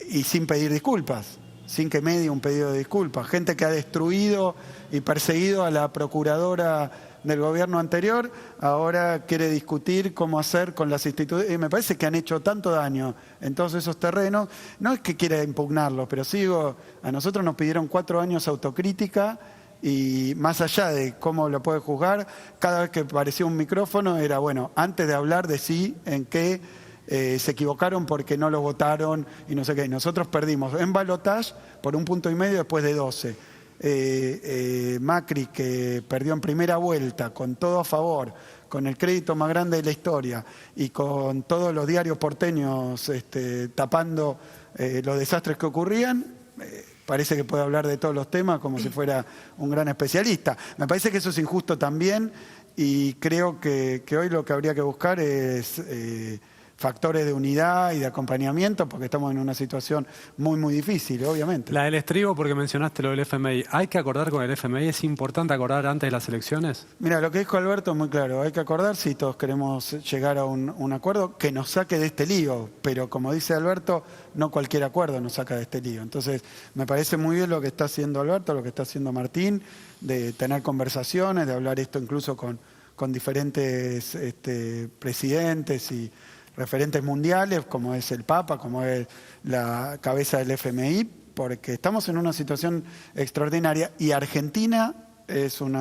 y sin pedir disculpas, sin que medie un pedido de disculpas. Gente que ha destruido y perseguido a la procuradora del gobierno anterior, ahora quiere discutir cómo hacer con las instituciones. Y me parece que han hecho tanto daño en todos esos terrenos. No es que quiera impugnarlos, pero sigo, a nosotros nos pidieron 4 años autocrítica y más allá de cómo lo puede juzgar, cada vez que aparecía un micrófono era, bueno, antes de hablar de sí, en qué se equivocaron porque no lo votaron y no sé qué. Nosotros perdimos en balotaje por 1,5 puntos después de 12. Macri, que perdió en primera vuelta, con todo a favor, con el crédito más grande de la historia y con todos los diarios porteños tapando los desastres que ocurrían, parece que puede hablar de todos los temas como si fuera un gran especialista. Me parece que eso es injusto también y creo que hoy lo que habría que buscar es factores de unidad y de acompañamiento, porque estamos en una situación muy, muy difícil, obviamente. La del estribo, porque mencionaste lo del FMI. ¿Hay que acordar con el FMI? ¿Es importante acordar antes de las elecciones? Mira, lo que dijo Alberto es muy claro. Hay que acordar si todos queremos llegar a un acuerdo que nos saque de este lío. Pero como dice Alberto, no cualquier acuerdo nos saca de este lío. Entonces, me parece muy bien lo que está haciendo Alberto, lo que está haciendo Martín, de tener conversaciones, de hablar esto incluso con diferentes presidentes y referentes mundiales, como es el Papa, como es la cabeza del FMI, porque estamos en una situación extraordinaria y Argentina es un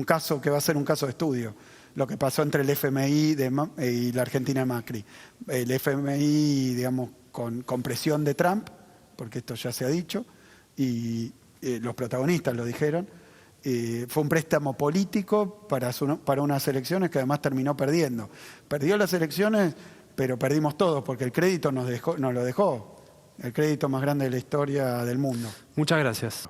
caso que va a ser un caso de estudio. Lo que pasó entre el FMI y la Argentina de Macri. El FMI, digamos, con presión de Trump, porque esto ya se ha dicho, y los protagonistas lo dijeron. Fue un préstamo político para unas elecciones que además terminó perdiendo. Perdió las elecciones, pero perdimos todos, porque el crédito nos lo dejó. El crédito más grande de la historia del mundo. Muchas gracias.